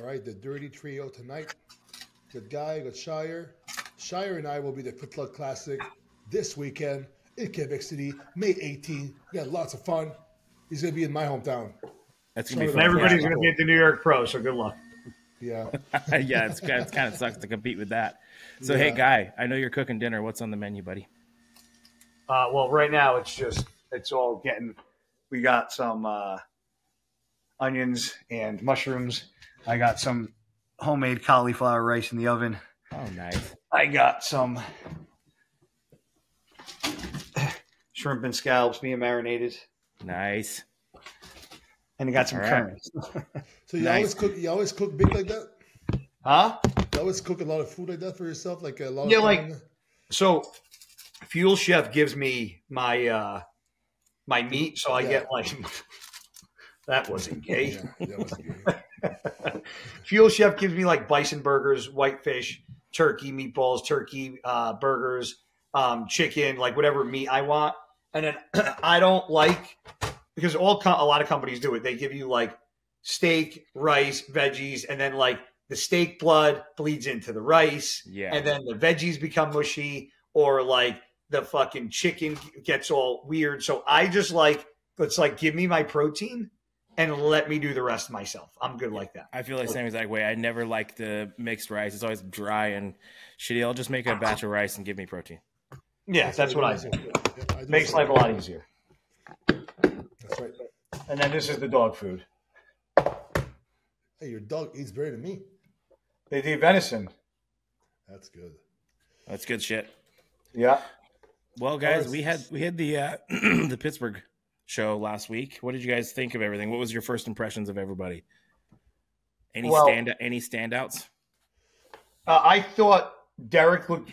right, the Dirty Trio tonight. Good guy, got Shier. Shier and I will be the Fit Club Classic this weekend in Quebec City, May 18th. We got lots of fun. He's going to be in my hometown. That's going to be fun. And everybody's going to be at the New York Pro, so good luck. Yeah. Yeah, it's kind of sucks to compete with that. So, Hey, Guy, I know you're cooking dinner. What's on the menu, buddy? Well, right now it's all getting – we got some onions and mushrooms. I got some homemade cauliflower rice in the oven. Oh, nice. I got some shrimp and scallops being marinated. Nice. And I got some currants. So you always cook big like that? Huh? You always cook a lot of food like that for yourself? Like a lot Yeah, of like so Fuel Chef gives me my my meat, so I get like that wasn't gay. Yeah, that wasn't gay. Fuel Chef gives me like bison burgers, whitefish, turkey meatballs, turkey burgers, chicken, like whatever meat I want. And then I don't like, because a lot of companies do it. They give you like steak, rice, veggies, and then like the steak blood bleeds into the rice. Yeah. And then the veggies become mushy, or like the fucking chicken gets all weird. So I just like, let's like give me my protein and let me do the rest myself. I'm good like that. I feel the same exact way. I never like the mixed rice. It's always dry and shitty. I'll just make a batch of rice and give me protein. Yeah, that's what I do. Yeah, Makes life a lot easier. That's right. And then this is the dog food. Hey, your dog eats better than me. They do venison. That's good. That's good shit. Yeah. Well, guys, we had the the Pittsburgh show last week. What did you guys think of everything? What was your first impressions of everybody? Any standouts? I thought Derek looked.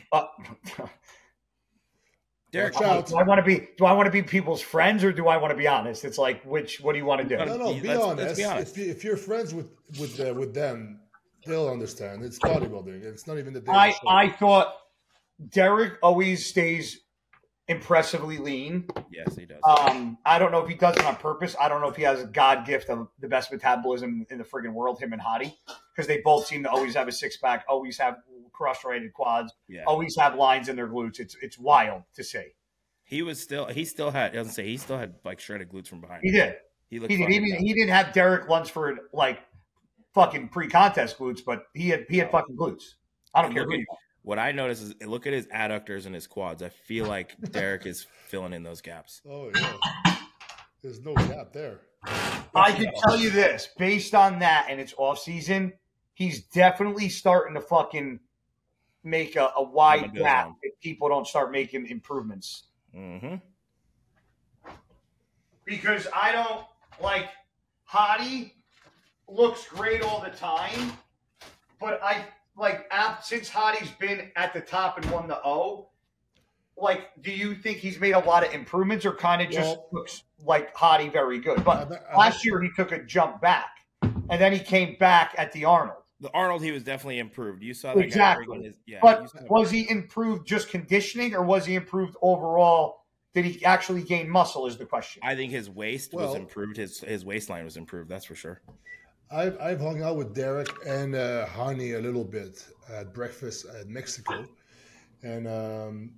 Derek, do I want to be people's friends, or do I want to be honest? It's like, what do you want to do? No, be honest. If you're friends with them, they'll understand. It's bodybuilding. It's not even the day. I thought Derek always stays impressively lean. Yes, he does. I don't know if he does it on purpose. I don't know if he has a God gift of the best metabolism in the friggin' world, him and Hadi, because they both seem to always have a six-pack, always have cross-rated quads, always have lines in their glutes. It's wild to see. He still had like shredded glutes from behind. He did. He didn't have Derek Lunsford like fucking pre-contest glutes, but he had fucking glutes. I don't care. What I notice is look at his adductors and his quads. I feel like Derek is filling in those gaps. Oh yeah, there's no gap there. I can tell you this, based on that, and it's off season, he's definitely starting to fucking make a wide gap if people don't start making improvements. Mm-hmm. Because I don't like Hadi looks great all the time, but since Hadi's been at the top and won the O, like, do you think he's made a lot of improvements, or kind of just looks like Hadi very good? But last year he took a jump back, and then he came back at the Arnold. The Arnold, he was definitely improved. You saw that exactly. Guy but was he improved just conditioning, or was he improved overall? Did he actually gain muscle? Is the question. I think his waist was improved. His waistline was improved. That's for sure. I've hung out with Derek and Hani a little bit at breakfast at Mexico, and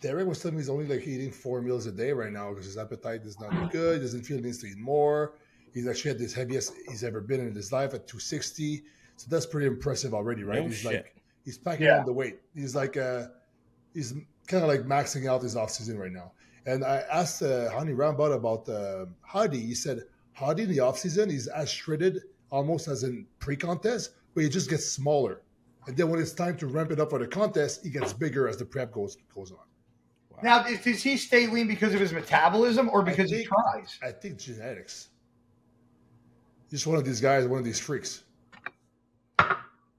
Derek was telling me he's only like eating 4 meals a day right now because his appetite is not good. Doesn't feel he needs to eat more. He's actually at the heaviest he's ever been in his life at 260. So that's pretty impressive already, right? He's packing on the weight. He's like he's kind of like maxing out his off season right now. And I asked Hani Rambat about Hadi. He said Hadi in the off season is as shredded almost as in pre-contest, but he just gets smaller. And then when it's time to ramp it up for the contest, he gets bigger as the prep goes on. Wow. Now, does he stay lean because of his metabolism or because he tries? I think genetics. He's one of these guys, one of these freaks.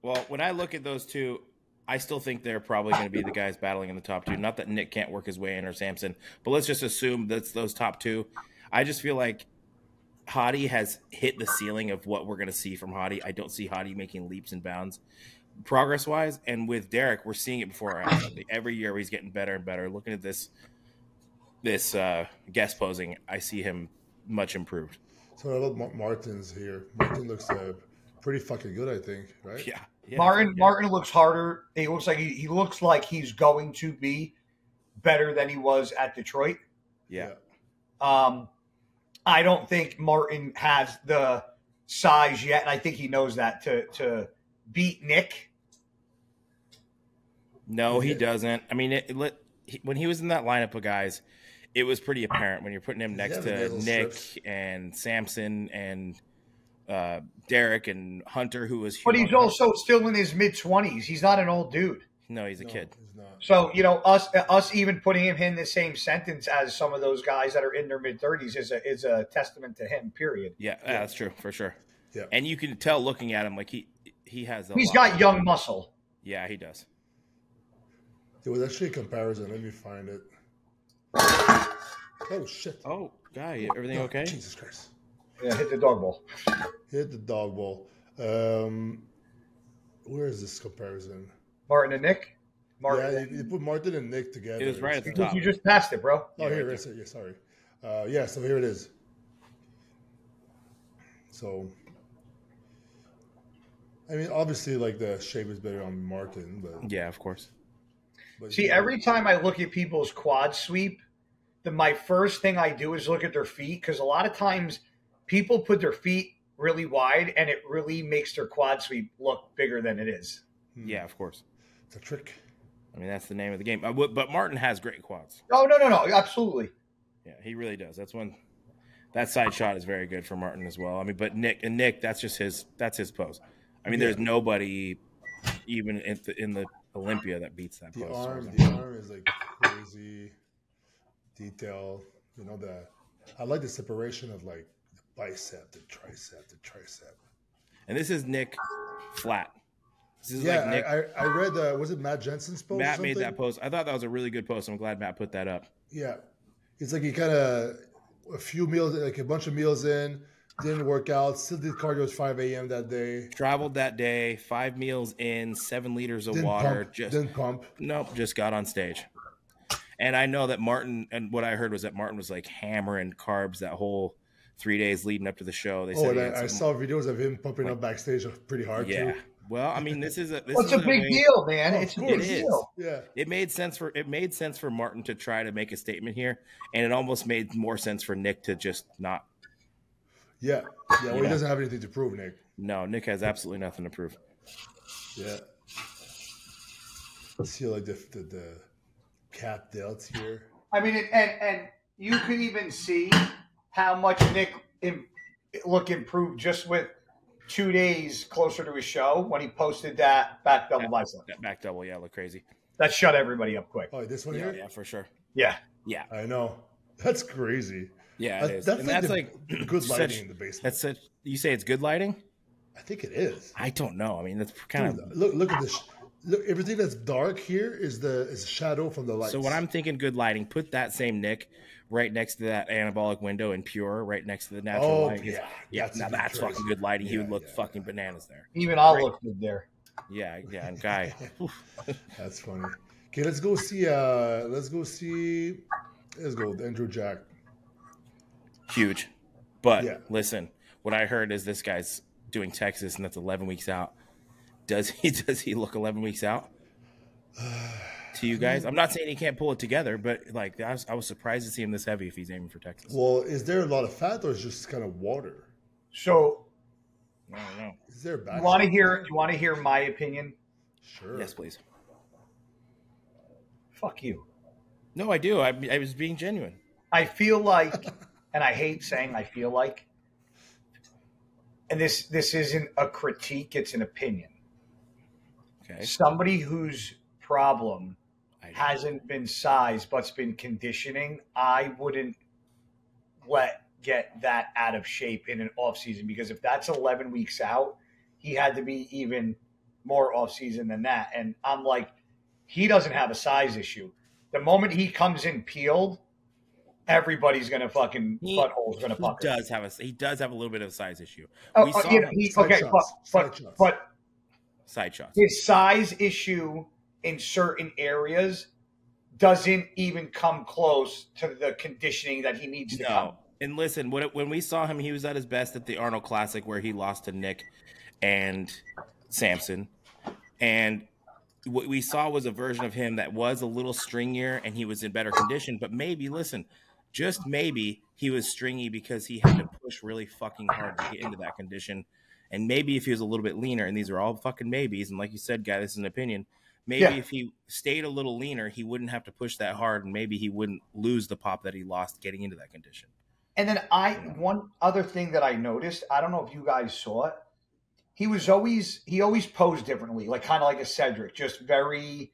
Well, when I look at those two, I still think they're probably going to be the guys battling in the top two. Not that Nick can't work his way in or Samson, but let's just assume that's those top two. I just feel like Hadi has hit the ceiling of what we're going to see from Hadi. I don't see Hadi making leaps and bounds progress-wise. And with Derek, we're seeing it before our eyes. Every year he's getting better and better. Looking at this guest posing, I see him much improved. So I love Martin's here. Martin looks pretty fucking good, I think, right? Yeah. Martin looks harder. He looks like he looks like he's going to be better than he was at Detroit. Yeah. I don't think Martin has the size yet, and I think he knows that to beat Nick. No, he doesn't. I mean, when he was in that lineup of guys, it was pretty apparent when you're putting him next to Nick and Samson and Derek and Hunter, who was. But he's also still in his mid-20s. He's not an old dude. No, he's a kid. He's not. So, us even putting him in the same sentence as some of those guys that are in their mid-30s is a testament to him, period. Yeah, that's true, for sure. Yeah. And you can tell looking at him, like he has He's got young muscle. Yeah, he does. There was actually a comparison. Let me find it. Oh, shit. Oh, guy, everything okay? Jesus Christ. Yeah, hit the dog ball. Hit the dog ball. Where is this comparison? Martin and Nick? Yeah, you put Martin and Nick together. It was right at the top. You just passed it, bro. Oh, here it is. Yeah, sorry. So here it is. So, I mean, obviously, like, the shape is better on Martin, but yeah, of course. But see, every time I look at people's quad sweep, my first thing I do is look at their feet, because a lot of times people put their feet really wide, and it really makes their quad sweep look bigger than it is. Yeah, of course. It's a trick. I mean, that's the name of the game. But Martin has great quads. Oh, no, absolutely. Yeah, he really does. That side shot is very good for Martin as well. I mean, but Nick, that's just his pose. I mean, there's nobody even in the Olympia that beats that pose. The arm is like crazy detail. You know, I like the separation of like the bicep, the tricep. And this is Nick flat. This is Yeah, like Nick. I read. Was it Matt Jensen's post? Matt made that post. I thought that was a really good post. I'm glad Matt put that up. Yeah, it's like he kind of a few meals, like a bunch of meals in, didn't work out, still did cardio at 5 a.m. that day. Traveled that day, 5 meals in, 7 liters of water. Didn't pump. Nope, just got on stage. And I know that Martin, and what I heard was that Martin was like hammering carbs that whole 3 days leading up to the show. They said I saw videos of him pumping up backstage pretty hard too. Well, I mean, it's a big deal, man. It's a big deal. Yeah. It made sense for Martin to try to make a statement here, and it almost made more sense for Nick to just not. Yeah. Well, he doesn't have anything to prove, Nick. No, Nick has absolutely nothing to prove. Yeah. See, like the cap delts here. I mean, and you could even see how much Nick look improved just with 2 days closer to his show when he posted that back double bicep. That back double, look crazy. That shut everybody up quick. Oh, this one here? Yeah, for sure. Yeah. I know. That's crazy. Yeah, it is. That's like good lighting in the basement. You say it's good lighting? I think it is. I don't know. I mean, that's kind of look at this. Look, everything that's dark here is a shadow from the lights. So when I'm thinking good lighting, put that same Nick right next to that anabolic window in Pure, right next to the natural light. Yeah. Now that's fucking good lighting. He would look fucking bananas there. Even I'll look good there. Yeah, and Guy. That's funny. Okay, let's go Andrew Jack. Huge. But listen, what I heard is this guy's doing Texas, and that's 11 weeks out. Does he look 11 weeks out to you guys? I'm not saying he can't pull it together, but like I was surprised to see him this heavy if he's aiming for Texas. Well, is there a lot of fat or is it just kind of water? So I don't know. Is there you want to hear my opinion? Sure. Yes, please. Fuck you. No, I do. I was being genuine. I feel like, and I hate saying I feel like, and this isn't a critique, it's an opinion. Okay. Somebody whose problem hasn't been size but's been conditioning, I wouldn't get that out of shape in an off season, because if that's 11 weeks out, he had to be even more off season than that. And I'm like, he doesn't have a size issue. The moment he comes in peeled, everybody's gonna fucking butthole's gonna fuck. He does have a little bit of a size issue. But side shots. His size issue in certain areas doesn't even come close to the conditioning that he needs to come. And listen, when we saw him, he was at his best at the Arnold Classic where he lost to Nick. and Samson. And what we saw was a version of him that was a little stringier and he was in better condition. But maybe, listen, just maybe he was stringy because he had to push really fucking hard to get into that condition. And maybe if he was a little bit leaner, and these are all fucking maybes, and like you said, guy, this is an opinion, maybe if he stayed a little leaner, he wouldn't have to push that hard, and maybe he wouldn't lose the pop that he lost getting into that condition. And then one other thing that I noticed, I don't know if you guys saw it, he always posed differently, like kind of like a Cedric, just very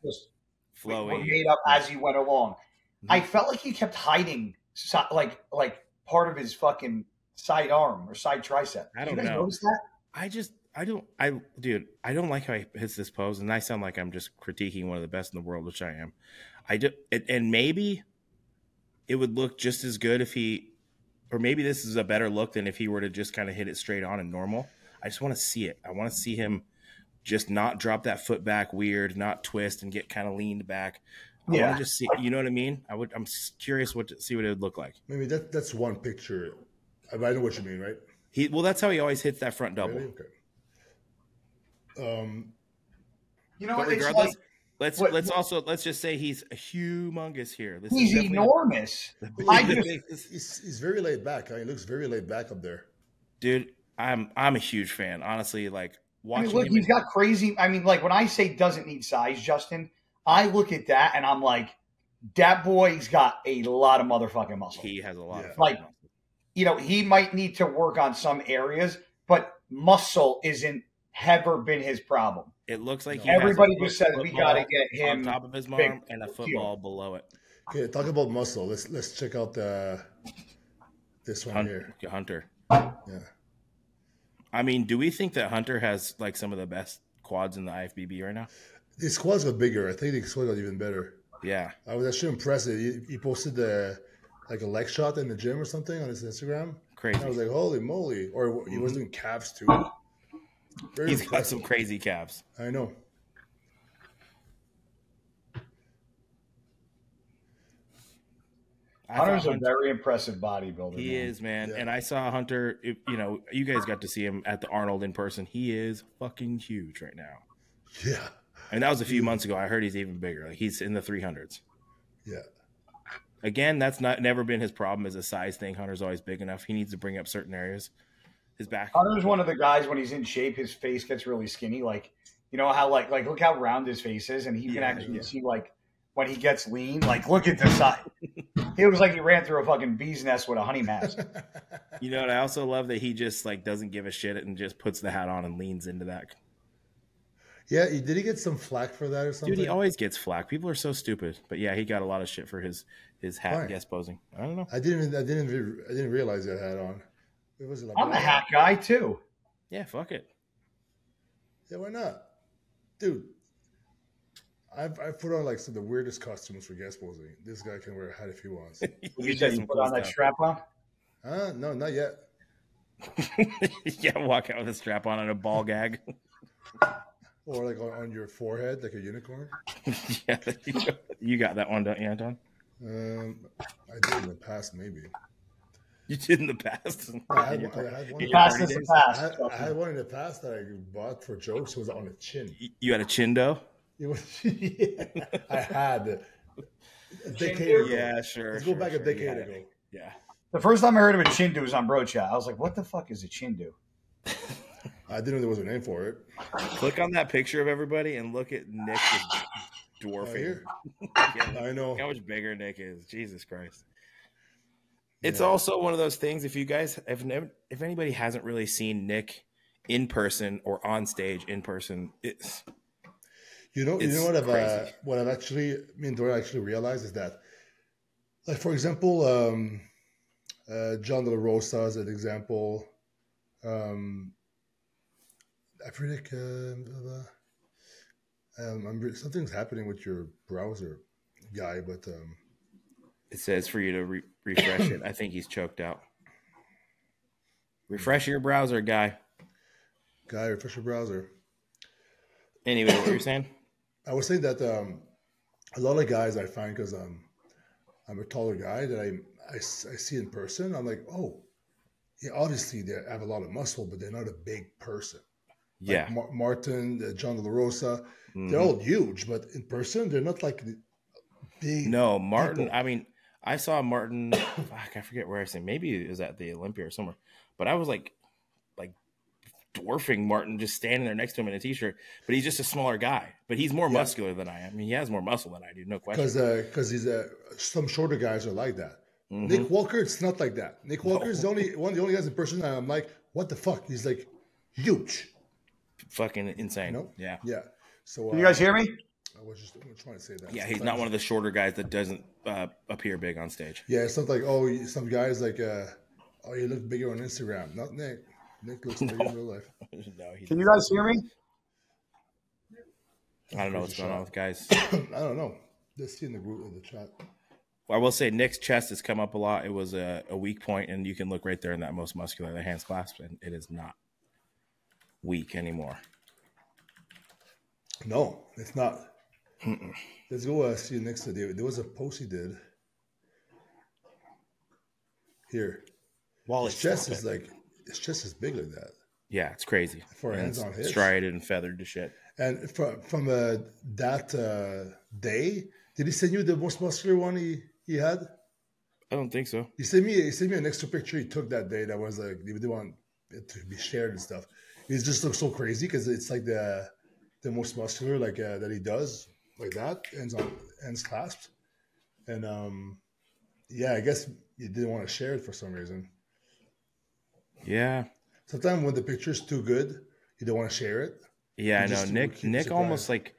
just flowy, made up as he went along. Mm-hmm. I felt like he kept hiding like part of his fucking side arm or side tricep. I don't know. Notice that? I don't like how he hits this pose, and I sound like I'm just critiquing one of the best in the world, which I am. And maybe it would look just as good if or maybe this is a better look than if he were to just kind of hit it straight on and normal. I just want to see it. I want to see him just not drop that foot back weird, not twist and get kind of leaned back. I want to just see, you know what I mean? I'm curious to see what it would look like. Maybe that's one picture. I know what you mean, right? That's how he always hits that front double. Really? Okay. You know, but regardless, let's just say he's humongous here. He's enormous. He's very laid back. He looks very laid back up there, dude. I'm a huge fan, honestly. Like watching. Look, he's got crazy. I mean, like when I say doesn't need size, Justin, I look at that and I'm like, that boy's got a lot of motherfucking muscle. He has a lot of muscle. You know, he might need to work on some areas, but muscle isn't ever been his problem. It looks like everybody just says we got to get him on top of his arm and a football below it. Okay, talk about muscle. Let's check out this one here. Hunter. Yeah. I mean, do we think that Hunter has like some of the best quads in the IFBB right now? His quads got bigger. I think his quads got even better. Yeah. I was actually impressed. He posted like a leg shot in the gym or something on his Instagram. Crazy. And I was like, holy moly. Or he was doing calves too. He's got some crazy calves. I know. Hunter's a very impressive bodybuilder. He is, man. Yeah. And I saw Hunter, you guys got to see him at the Arnold in person. He is fucking huge right now. Yeah. And that was a few months ago. I heard he's even bigger. Like he's in the 300s. Yeah. Again, that's never been his problem as a size thing. Hunter's always big enough. He needs to bring up certain areas. His back. Hunter's one of the guys when he's in shape, his face gets really skinny. Like, you know how like look how round his face is, and he can actually see like when he gets lean. Like, look at the side. He looks like he ran through a fucking bee's nest with a honey mask. You know what? I also love that he just like doesn't give a shit and just puts the hat on and leans into that. Yeah, did he get some flack for that or something? Dude, he always gets flack. People are so stupid. But yeah, he got a lot of shit for his hat guest posing. I don't know. I didn't realize he had a hat on. I'm a hat guy too. Yeah, fuck it. Yeah, why not, dude? I've put on like some of the weirdest costumes for guest posing. This guy can wear a hat if he wants. You said you put on that strap on? No, not yet. Yeah, walk out with a strap on and a ball gag. Or like on your forehead, like a unicorn. Yeah, you got that one, don't you, Anton? I did in the past, maybe. You did in the past? I had one in the past that I bought for jokes. It was on the chin. You had a chindo? It was, yeah, I had a decade ago. Yeah, sure. Let's go back a decade ago. Yeah. The first time I heard of a chindu was on Bro Chat. I was like, what the fuck is a chindu? I didn't know there was a name for it. Click on that picture of everybody and look at Nick just dwarfing. Yeah, I know. How much bigger Nick is. Jesus Christ. It's also one of those things, if you guys, if anybody hasn't really seen Nick in person or on stage in person, it's You know what I've actually, me and Dora actually realized is that, like, for example, John De La Rosa as an example, I predict something's happening with your browser, guy, but it says for you to refresh it. I think he's choked out. Refresh your browser, guy. Refresh your browser. Anyway, what were you saying? I was saying that a lot of guys I find, because I'm a taller guy, that I see in person, I'm like, oh, yeah, obviously they have a lot of muscle, but they're not a big person. Yeah. Like Martin, John De La Rosa, Mm-hmm. they're all huge, but in person, they're not like big. No, Martin, people. I mean, I saw Martin, fuck, I forget where I seen. Maybe it was at the Olympia or somewhere. But I was like dwarfing Martin just standing there next to him in a t-shirt. But he's just a smaller guy. But he's more muscular than I am. I mean, he has more muscle than I do, no question. Because he's some shorter guys are like that. Mm-hmm. Nick Walker, it's not like that. Nick Walker is the only guys in person that I'm like, what the fuck? He's like huge. Fucking insane. You know? Yeah. Yeah. So Can you guys hear me? I was just trying to say that. Yeah, he's not one of the shorter guys that doesn't appear big on stage. Yeah, it's not like, some guys like, you look bigger on Instagram. Not Nick. Nick looks bigger in real life. No, Can you guys hear me? I don't know what's going on with guys. I don't know. Just see in the group in the chat. Well, I will say Nick's chest has come up a lot. It was a weak point, and you can look right there in that most muscular, the hands clasped, and it is not weak anymore. No, it's not. Let's go see Nick's today. There was a post he did. Here. His chest is big like that. Yeah, it's crazy. For hands on hits. Striated and feathered to shit. And from that day, did he send you the most muscular one he had? I don't think so. He sent me an extra picture he took that day that was like, they didn't want it to be shared and stuff. It just looks so crazy because it's like the most muscular like that he does like that, ends clasped. And yeah, I guess you didn't want to share it for some reason. Yeah. Sometimes when the picture's too good, you don't want to share it. Yeah, I know. Nick almost like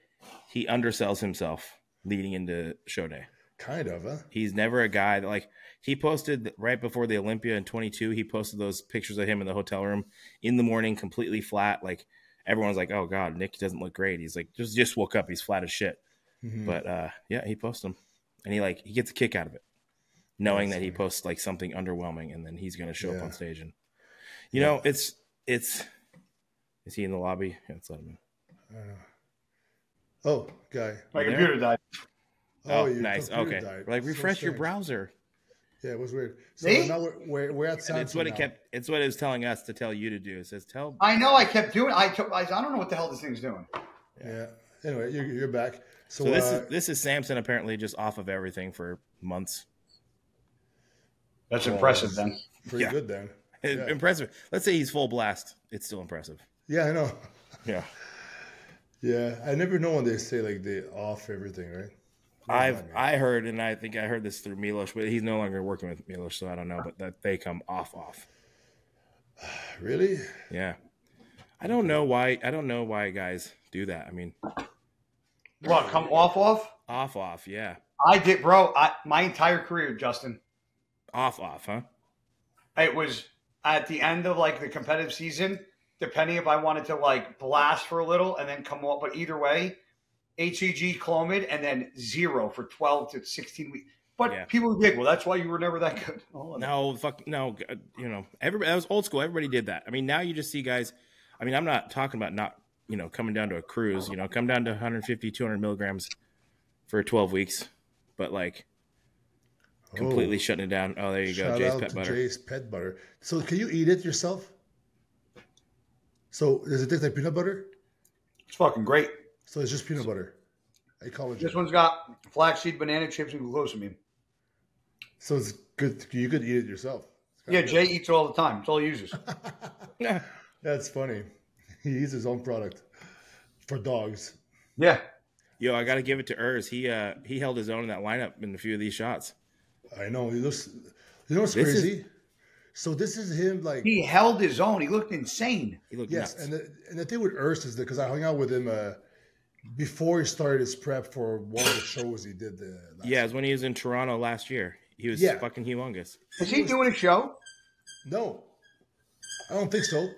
he undersells himself leading into show day. Kind of, huh? He's never a guy that like he posted right before the Olympia in 22. He posted those pictures of him in the hotel room in the morning, completely flat. Like everyone's like, "Oh God, Nick doesn't look great." He's like, just woke up. He's flat as shit. Mm-hmm. But yeah, he posts them, and he gets a kick out of it, knowing that he posts like something underwhelming, and then he's going to show up on stage. And you know, it's. Is he in the lobby? Yeah, let's let him in. Oh, guy. My computer died. Oh, nice. Okay. Died. Like refresh your browser. Yeah, it was weird. So now we're at sound. It's what It's what it was telling us to tell you to do. It says tell. I know. I kept doing. I don't know what the hell this thing's doing. Yeah. Anyway, you're back. So this is Samson apparently just off of everything for months. That's impressive then. Pretty good then. Yeah. Impressive. Let's say he's full blast. It's still impressive. Yeah, I know. Yeah. Yeah, I never know when they say like they off everything, right? I heard, and I think I heard this through Milos, but he's no longer working with Milos, so I don't know. But that they come off. Really? Yeah. I don't know why guys do that. I mean, what, come off? Off. Yeah. I did, bro. My entire career, Justin. Off, huh? It was at the end of like the competitive season, depending if I wanted to like blast for a little and then come off. But either way, HCG, Clomid, and then 0 for 12 to 16 weeks. But people would be like, well, that's why you were never that good. Oh, no. You know, everybody, that was old school. Everybody did that. I mean, now you just see guys. I mean, I'm not talking about not, coming down to a cruise, come down to 150, 200 milligrams for 12 weeks. But like completely shutting it down. Oh, there you go. Jay's Pet Butter. Jay's Pet Butter. So can you eat it yourself? So does it taste like peanut butter? It's fucking great. So it's just peanut butter. This one's got flaxseed, banana chips, and glucosamine. So it's good. You could eat it yourself. Yeah, Jay eats it all the time. It's all he uses. Yeah. That's funny. He uses his own product for dogs. Yeah. Yo, I got to give it to Urs. He held his own in that lineup in a few of these shots. I know. He looks. You know what's crazy? So this is him. Like he held his own. He looked insane. He looked nuts. And the thing with Urs is that because I hung out with him before he started his prep for one of the shows he did. It was when he was in Toronto last year. He was fucking humongous. Is he doing a show? No, I don't think so.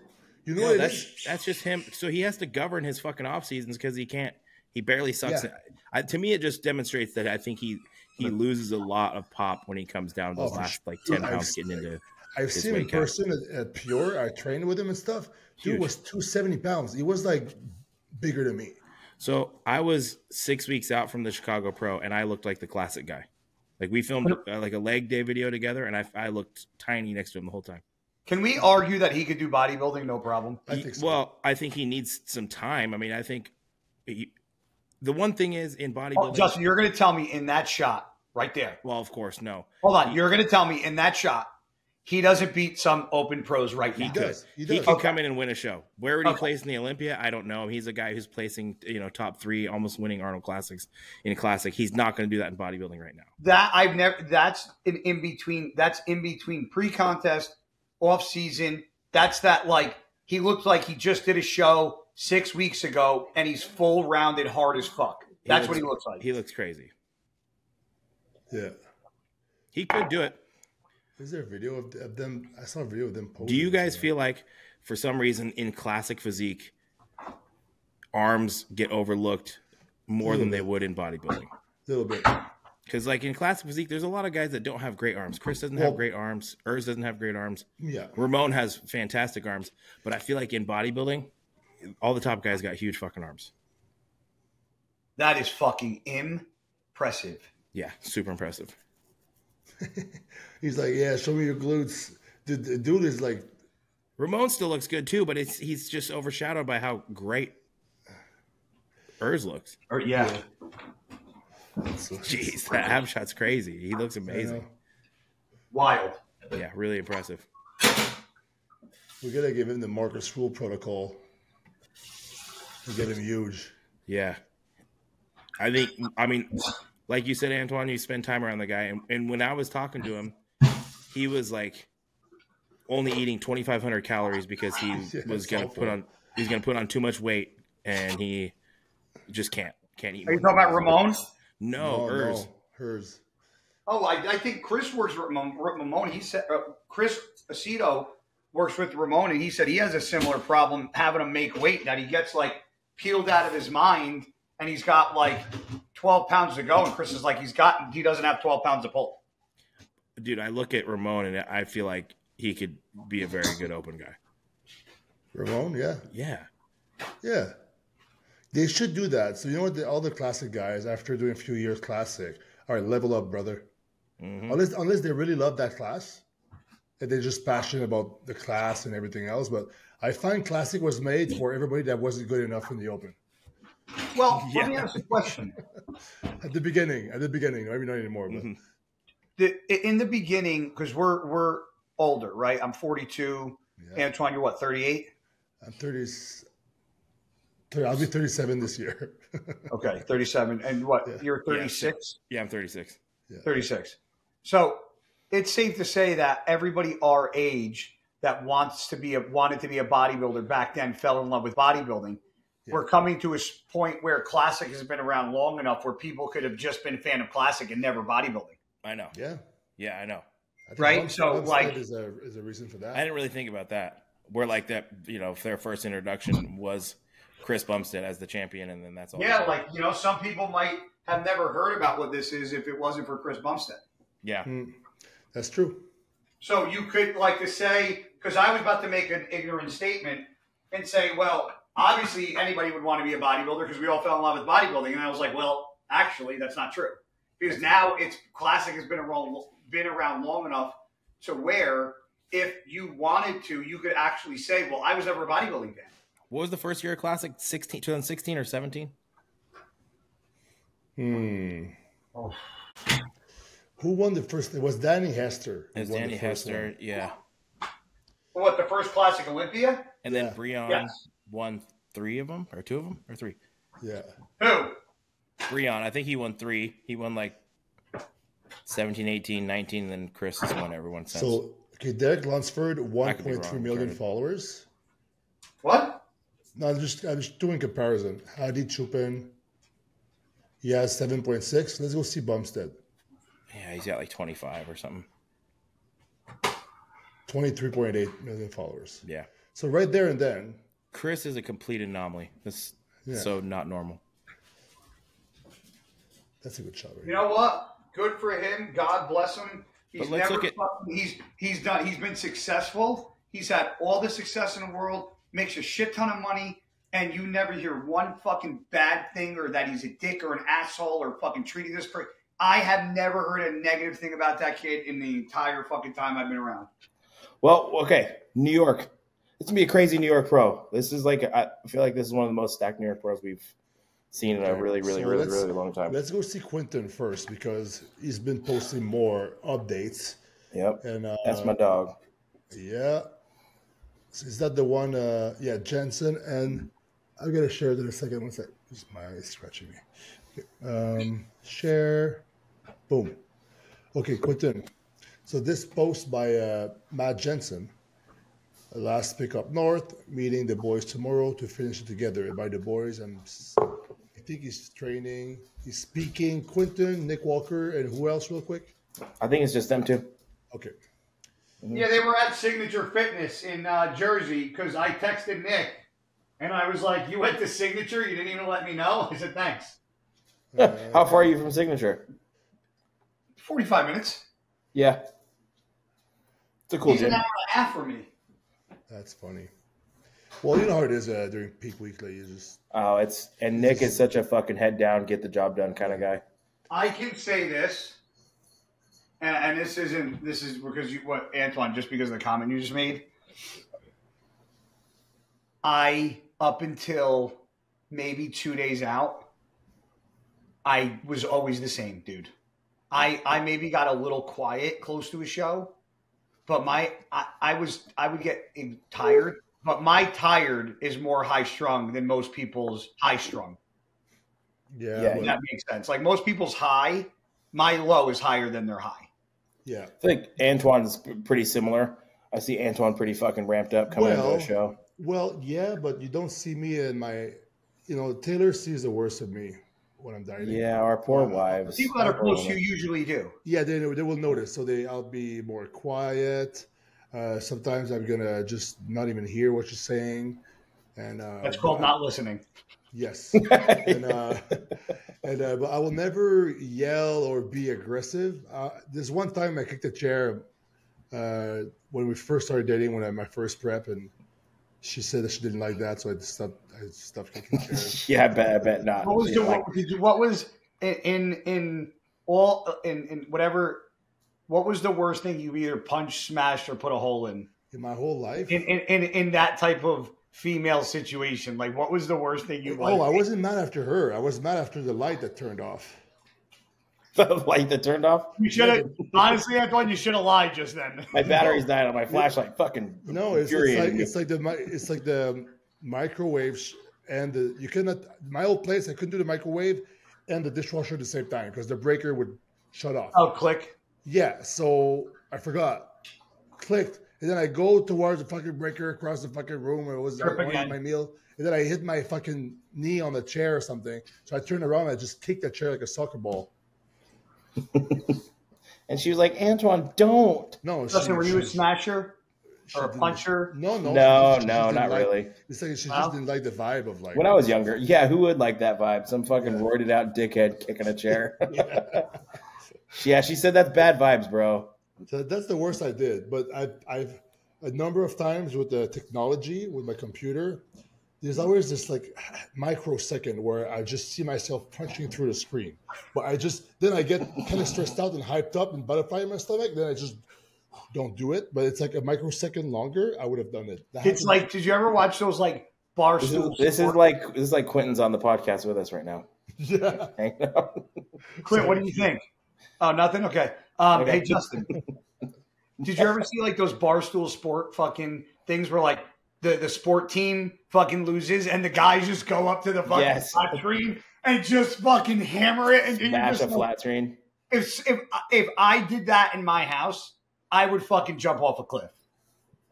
You know what? That's just him. So he has to govern his fucking off seasons because he can't. He barely sucks. Yeah. To me, it just demonstrates that I think he loses a lot of pop when he comes down those last like 10 pounds getting into. I've seen him in person at Pure. I trained with him and stuff. Dude was 270 pounds. He was like bigger than me. So I was 6 weeks out from the Chicago Pro, and I looked like the classic guy. Like we filmed like a leg day video together, and I looked tiny next to him the whole time. Can we argue that he could do bodybuilding? No problem. I think so. Well, I think he needs some time. I mean, I think the one thing is in bodybuilding. Justin, you're going to tell me in that shot right there. Well, of course, no. Hold on. You're going to tell me in that shot he doesn't beat some open pros right now. He does. He can come in and win a show. Where would he place in the Olympia? I don't know. He's a guy who's placing, top 3, almost winning Arnold Classics in a classic. He's not going to do that in bodybuilding right now. That's in between. That's in between pre-contest, off season. That's that he looked like he just did a show 6 weeks ago and he's full rounded hard as fuck. That's what he looks like. He looks crazy. Yeah. He could do it. Is there a video of them? I saw a video of them posing. Do you guys feel like, for some reason, in classic physique, arms get overlooked more than they would in bodybuilding? A little bit. Because, in classic physique, there's a lot of guys that don't have great arms. Chris doesn't have great arms. Urs doesn't have great arms. Yeah. Ramon has fantastic arms. But I feel like in bodybuilding, all the top guys got huge fucking arms. That is fucking impressive. Yeah, super impressive. He's like, yeah, show me your glutes. The dude is like... Ramon still looks good too, but he's just overshadowed by how great Urs looks. Yeah. Jeez, that ab shot's crazy. He looks amazing. Wild. Yeah, really impressive. We got to give him the Marcus Rule protocol to get him huge. Yeah. I mean... Like you said, Antoine, you spend time around the guy. And when I was talking to him, he was only eating 2,500 calories because he was going to put on too much weight, and he just can't eat. Are you talking about Ramon? No, Urs. No, Hers. Oh, I think Chris works with Ramon. He said Chris Aceto works with Ramon, and he said he has a similar problem having to make weight, that he gets peeled out of his mind, and he's got 12 pounds to go, and Chris is he doesn't have 12 pounds to pull. Dude, I look at Ramon and I feel like he could be a very good open guy. Ramon, yeah. Yeah. Yeah. They should do that. So you know what? All the classic guys, after doing a few years classic, all right, level up, brother. Mm-hmm. Unless they really love that class, and they're just passionate about the class and everything else. But I find classic was made for everybody that wasn't good enough in the open. Well, let me ask you a question. At the beginning, maybe not anymore. But in the beginning, because we're older, right? I'm 42. Yeah. Antoine, you're what, 38? I'm 30. I'll be 37 this year. Okay, 37. And what? Yeah. You're 36? Yeah, I'm 36. Yeah. 36. So it's safe to say that everybody our age that wanted to be a bodybuilder back then fell in love with bodybuilding. Yeah. We're coming to a point where classic has been around long enough where people could have just been a fan of classic and never bodybuilding. I know. Yeah, I know. Right? So is a reason for that. I didn't really think about that. Where that, their first introduction was Chris Bumstead as the champion, and then that's all. Yeah, some people might have never heard about what this is if it wasn't for Chris Bumstead. Yeah. That's true. So you could to say, because I was about to make an ignorant statement and say, well, obviously, anybody would want to be a bodybuilder because we all fell in love with bodybuilding. And I was like, well, actually, that's not true. Because now classic has been around long enough to where if you wanted to, you could actually say, well, I was never a bodybuilding fan. What was the first year of classic? 2016 or 17? Oh. Who won the first? It was Danny Hester. It was Danny Hester, yeah. What, the first classic Olympia? And then Breon won 3 of them, or 2 of them, or 3. Yeah. Who? Breon, I think he won 3. He won 17, 18, 19, and then Chris has won everyone since. So, Derek Lunsford, 1.3 million followers. What? No, I'm just doing comparison. Hadi Choopan, he has 7.6. Let's go see Bumstead. Yeah, he's got 25 or something. 23.8 million followers. Yeah. So right there and then. Chris is a complete anomaly. That's so not normal. That's a good shot. Right You know what? Good for him. God bless him. He's he's been successful. He's had all the success in the world, makes a shit ton of money, and you never hear one fucking bad thing or that he's a dick or an asshole or fucking treating this person. I have never heard a negative thing about that kid in the entire fucking time I've been around. Well, okay, New York. It's gonna be a crazy New York pro. This is like I feel like this is one of the most stacked New York pros we've seen in a really long time. Let's go see Quentin first because he's been posting more updates. Yep, and that's my dog. Yeah, is that the one? Yeah, Jensen, and I'm gonna share it in a second. One sec. Just my eyes scratching me. Share. Boom. Okay, Quentin. So this post by Matt Jensen. Last pick up north, meeting the boys tomorrow to finish it together. By the boys, I think he's training. He's speaking. Quentin, Nick Walker, and who else? Real quick. I think it's just them two. Okay. Yeah, they were at Signature Fitness in Jersey because I texted Nick and I was like, "You went to Signature? You didn't even let me know." I said, "Thanks." How far are you from Signature? 45 minutes. Yeah, it's a cool He's gym. an hour and a half for me. That's funny. Well, you know how it is during peak week. Like, you just Nick is such a fucking head down, get the job done kind of guy. I can say this, and this is because Antoine, just because of the comment you just made. Up until maybe 2 days out, I was always the same, dude. I maybe got a little quiet close to a show, but I would get tired. But my tired is more high strung than most people's high strung. Yeah, that makes sense. Like most people's high, my low is higher than their high. Yeah, I think Antoine's pretty similar. I see Antoine pretty fucking ramped up coming into a show. Well, yeah, but you don't see me in my, Taylor sees the worst of me when I'm dieting. Yeah, our poor wives. People that are close to you usually do. Yeah, they will notice. So I'll be more quiet. Sometimes I'm gonna just not even hear what you're saying, and that's called not listening. Yes, but I will never yell or be aggressive. There's one time I kicked a chair when we first started dating, when I had my first prep, and she said that she didn't like that, so I stopped kicking chairs. Yeah, I bet not. What was in whatever? What was the worst thing you either punched, smashed, or put a hole in? In my whole life? In that type of female situation, like what was the worst thing you? I wasn't mad after her. I was mad after the light that turned off. The light that turned off? You should have honestly, Antoine. You should have lied just then. My battery's died on my flashlight. Fucking no, it's like the microwaves and you cannot. My old place, I couldn't do the microwave and the dishwasher at the same time because the breaker would shut off. Oh, click. Yeah, so I forgot. Clicked, and then I go towards the fucking breaker across the fucking room where it was my meal, and then I hit my fucking knee on the chair or something. So I turned around and I just kicked that chair like a soccer ball. And she was like, "Antoine, don't." No, Justin, were you a smasher or a puncher? No, not really. It's like she just didn't like the vibe of like. When I was younger, yeah, who would like that vibe? Some fucking roided out dickhead kicking a chair. Yeah, she said that's bad vibes, bro. So that's the worst I did. But I've a number of times with the technology, with my computer, there's always this like microsecond where I just see myself punching through the screen. But then I get kind of stressed out and hyped up and butterfly in my stomach. Then I just don't do it. But it's like a microsecond longer, I would have done it. It's like, did you ever watch those like bar stools? This is like Quentin's on the podcast with us right now. Yeah. Quint, what do you think? Oh, nothing? Okay. Hey, Justin, did you ever see like those Barstool Sport fucking things where like the sport team fucking loses and the guys just go up to the fucking flat screen and just fucking hammer it and smash a flat screen? If I did that in my house, I would fucking jump off a cliff.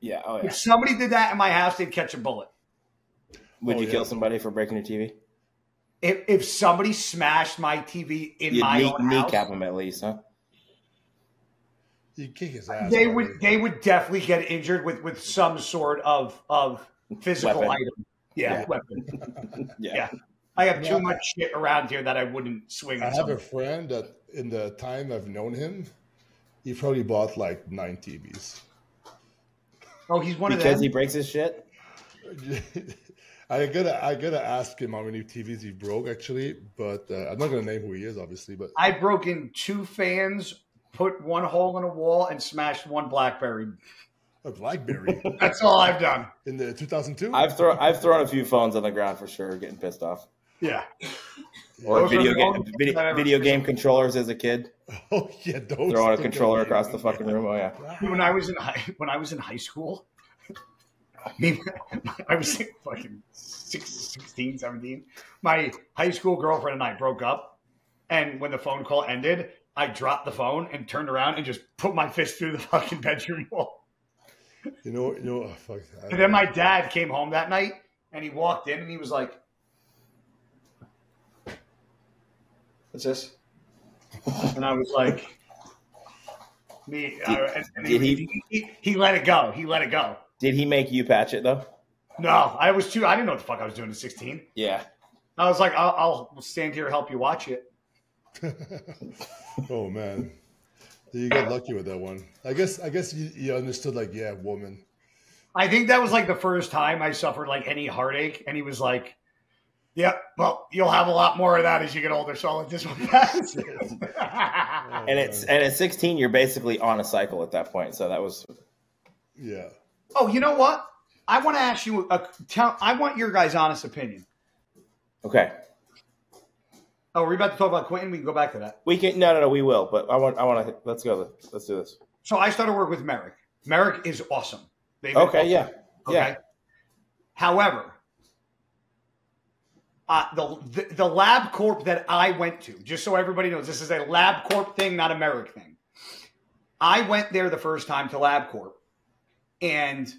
Yeah. Oh, yeah. If somebody did that in my house, they'd catch a bullet. Would you kill somebody for breaking your TV? If somebody smashed my TV in my own house, kneecap him at least, huh? You kick his ass. They would definitely get injured with some sort of physical weapon. item. Yeah, weapon. Yeah. I have too much shit around here that I wouldn't swing. I have a friend that in the time I've known him, he probably bought like 9 TVs. Oh, he's one of them? Because he breaks his shit? I gotta ask him how many TVs he broke actually, but I'm not gonna name who he is, obviously. But I've broken 2 fans, put 1 hole in a wall, and smashed 1 BlackBerry. A BlackBerry. That's all I've done. In the 2002? I've thrown a few phones on the ground for sure, getting pissed off. Yeah. Or video game controllers as a kid. Oh yeah, those throwing a controller across the fucking room. Oh yeah. When I was in high school, I was fucking 16, 17. My high school girlfriend and I broke up, and when the phone call ended, I dropped the phone and turned around and just put my fist through the fucking bedroom wall. You know. Oh, fuck. And then my dad came home that night, and he walked in, and he was like, "What's this?" And I was like, "Me." He let it go. He let it go. Did he make you patch it though? No, I didn't know what the fuck I was doing at 16. Yeah. I was like, I'll stand here and help you watch it. Oh man, you got lucky with that one. I guess you understood, like, yeah, woman. I think that was like the first time I suffered like any heartache, and he was like, "Yeah, well, you'll have a lot more of that as you get older, so I'll let this one pass." And at 16, you're basically on a cycle at that point. So that was, yeah. Oh, you know what? I want to ask you. I want your guys' honest opinion. Okay. Oh, are we about to talk about Quentin? We can go back to that. We can. No. We will. But I want to. Let's go. Let's do this. So I started work with Merrick. Merrick is awesome. Okay. Awesome. Yeah. Okay. Yeah. However, the LabCorp that I went to, just so everybody knows, this is a LabCorp thing, not a Merrick thing. I went there the first time to LabCorp, and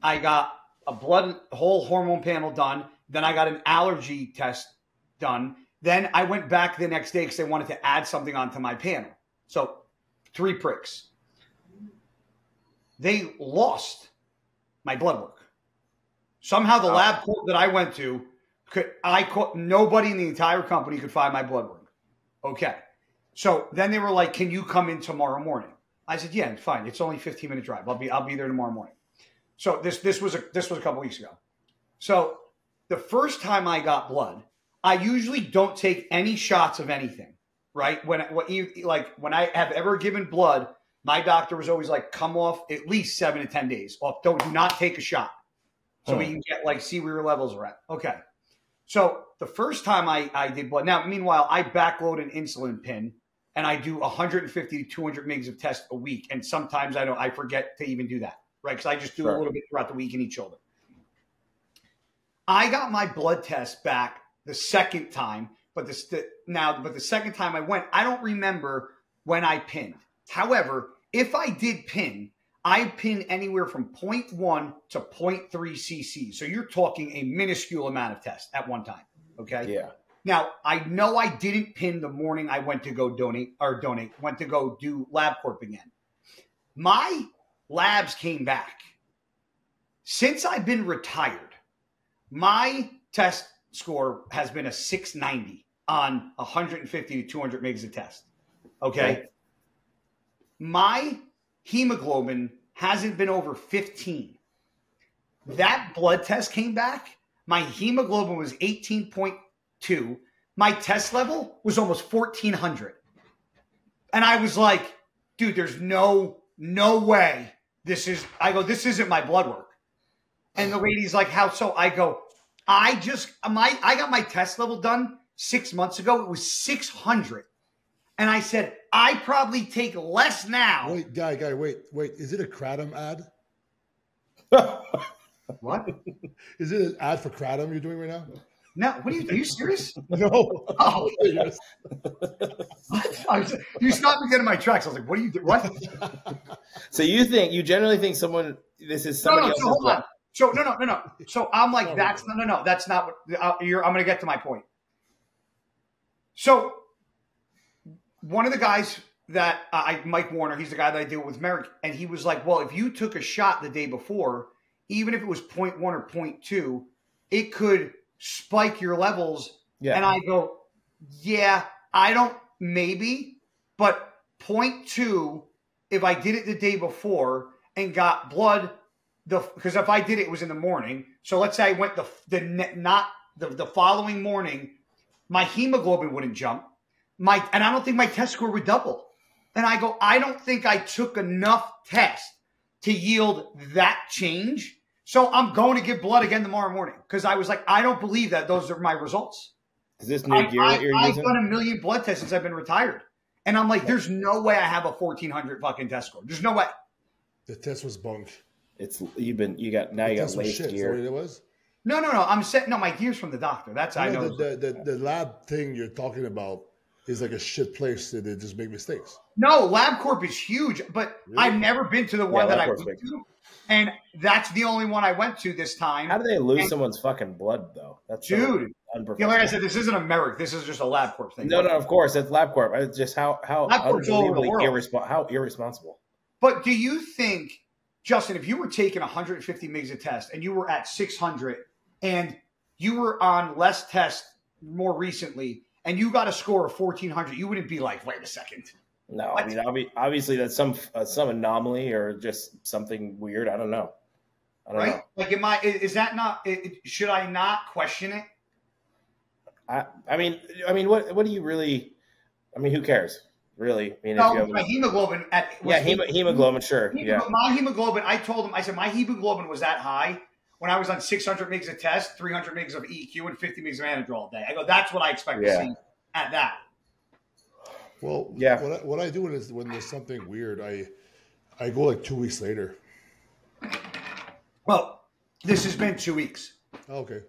I got a whole hormone panel done. Then I got an allergy test done. Then I went back the next day because they wanted to add something onto my panel. So 3 pricks. They lost my blood work. Somehow the LabCorp that I went to, nobody in the entire company could find my blood work. Okay. So then they were like, "Can you come in tomorrow morning?" I said, "Yeah, fine. It's only a 15-minute drive. I'll be there tomorrow morning." So this was a couple weeks ago. So the first time I got blood, I usually don't take any shots of anything, right? When I have ever given blood, my doctor was always like, "Come off at least 7 to 10 days off. Do not take a shot, so we can get see where your levels are at." Okay. So the first time I did blood. Now, meanwhile, I backload an insulin pen, and I do 150 to 200 mgs of test a week, and sometimes I forget to even do that, right? Because I just do a little bit throughout the week in each shoulder. I got my blood test back the second time, but the second time I went, I don't remember when I pinned. However, if I did pin, I pin anywhere from 0.1 to 0.3 cc. So you're talking a minuscule amount of test at one time. Okay. Yeah. Now I know I didn't pin the morning I went to go went to go do LabCorp again. My labs came back. Since I've been retired, my test score has been a 690 on 150 to 200 mgs of test. Okay. My hemoglobin hasn't been over 15. That blood test came back. My hemoglobin was 18.2. My test level was almost 1400. And I was like, dude, there's no way this isn't my blood work. And the lady's like, how so? I go, I got my test level done 6 months ago. It was 600. And I said, I probably take less now. Wait, guy, wait. Is it a Kratom ad? What? Is it an ad for Kratom you're doing right now? No. Are you serious? No. Oh, yes. You stopped me dead in my tracks. I was like, what are you doing? What? So you generally think this is somebody else's hold on. So no. So I'm like, that's not what I'm going to get to my point. So one of the guys that Mike Warner, he's the guy that I deal with Merrick, and he was like, well, if you took a shot the day before, even if it was 0.1 or 0.2, it could spike your levels. Yeah. And I go, yeah, I don't, maybe, but 0.2, if I did it the day before and got blood, because if I did it, it was in the morning. So let's say I went the following morning, my hemoglobin wouldn't jump. And I don't think my test score would double. And I go, I don't think I took enough tests to yield that change. So I'm going to give blood again tomorrow morning because I was like, I don't believe that those are my results. Is this new gear that you're using? I've done 1 million blood tests since I've been retired. And I'm like, there's no way I have a 1400 fucking test score. There's no way. The test was bunk. You got laced gear. Is that what it was? No. I'm setting my gear's from the doctor. That's I know. The lab thing you're talking about is like a shit place that they just make mistakes. No, LabCorp is huge, but really? I've never been to the one that I went to. And that's the only one I went to this time. How do they lose someone's fucking blood, though? That's dude. Like I said, this isn't America. This is just a LabCorp thing. No, of course. It's LabCorp. It's just how unbelievably irresponsible. But do you think, Justin, if you were taking 150 mgs a test and you were at 600 and you were on less tests more recently and you got a score of 1400, you wouldn't be like, wait a second. No, what? I mean, obviously that's some anomaly or just something weird. I don't know. Like, is that not, should I not question it? I mean, what do you really, I mean, who cares? Really? I mean, no, if you my hemoglobin hemoglobin, sure. My hemoglobin, I told him, I said, my hemoglobin was that high when I was on 600 mgs of test, 300 mgs of EQ, and 50 mgs of Anadrol a day. I go, that's what I expect to see at that. Well, yeah. What I do is when there's something weird, I go like 2 weeks later. Well, this has been 2 weeks. Okay.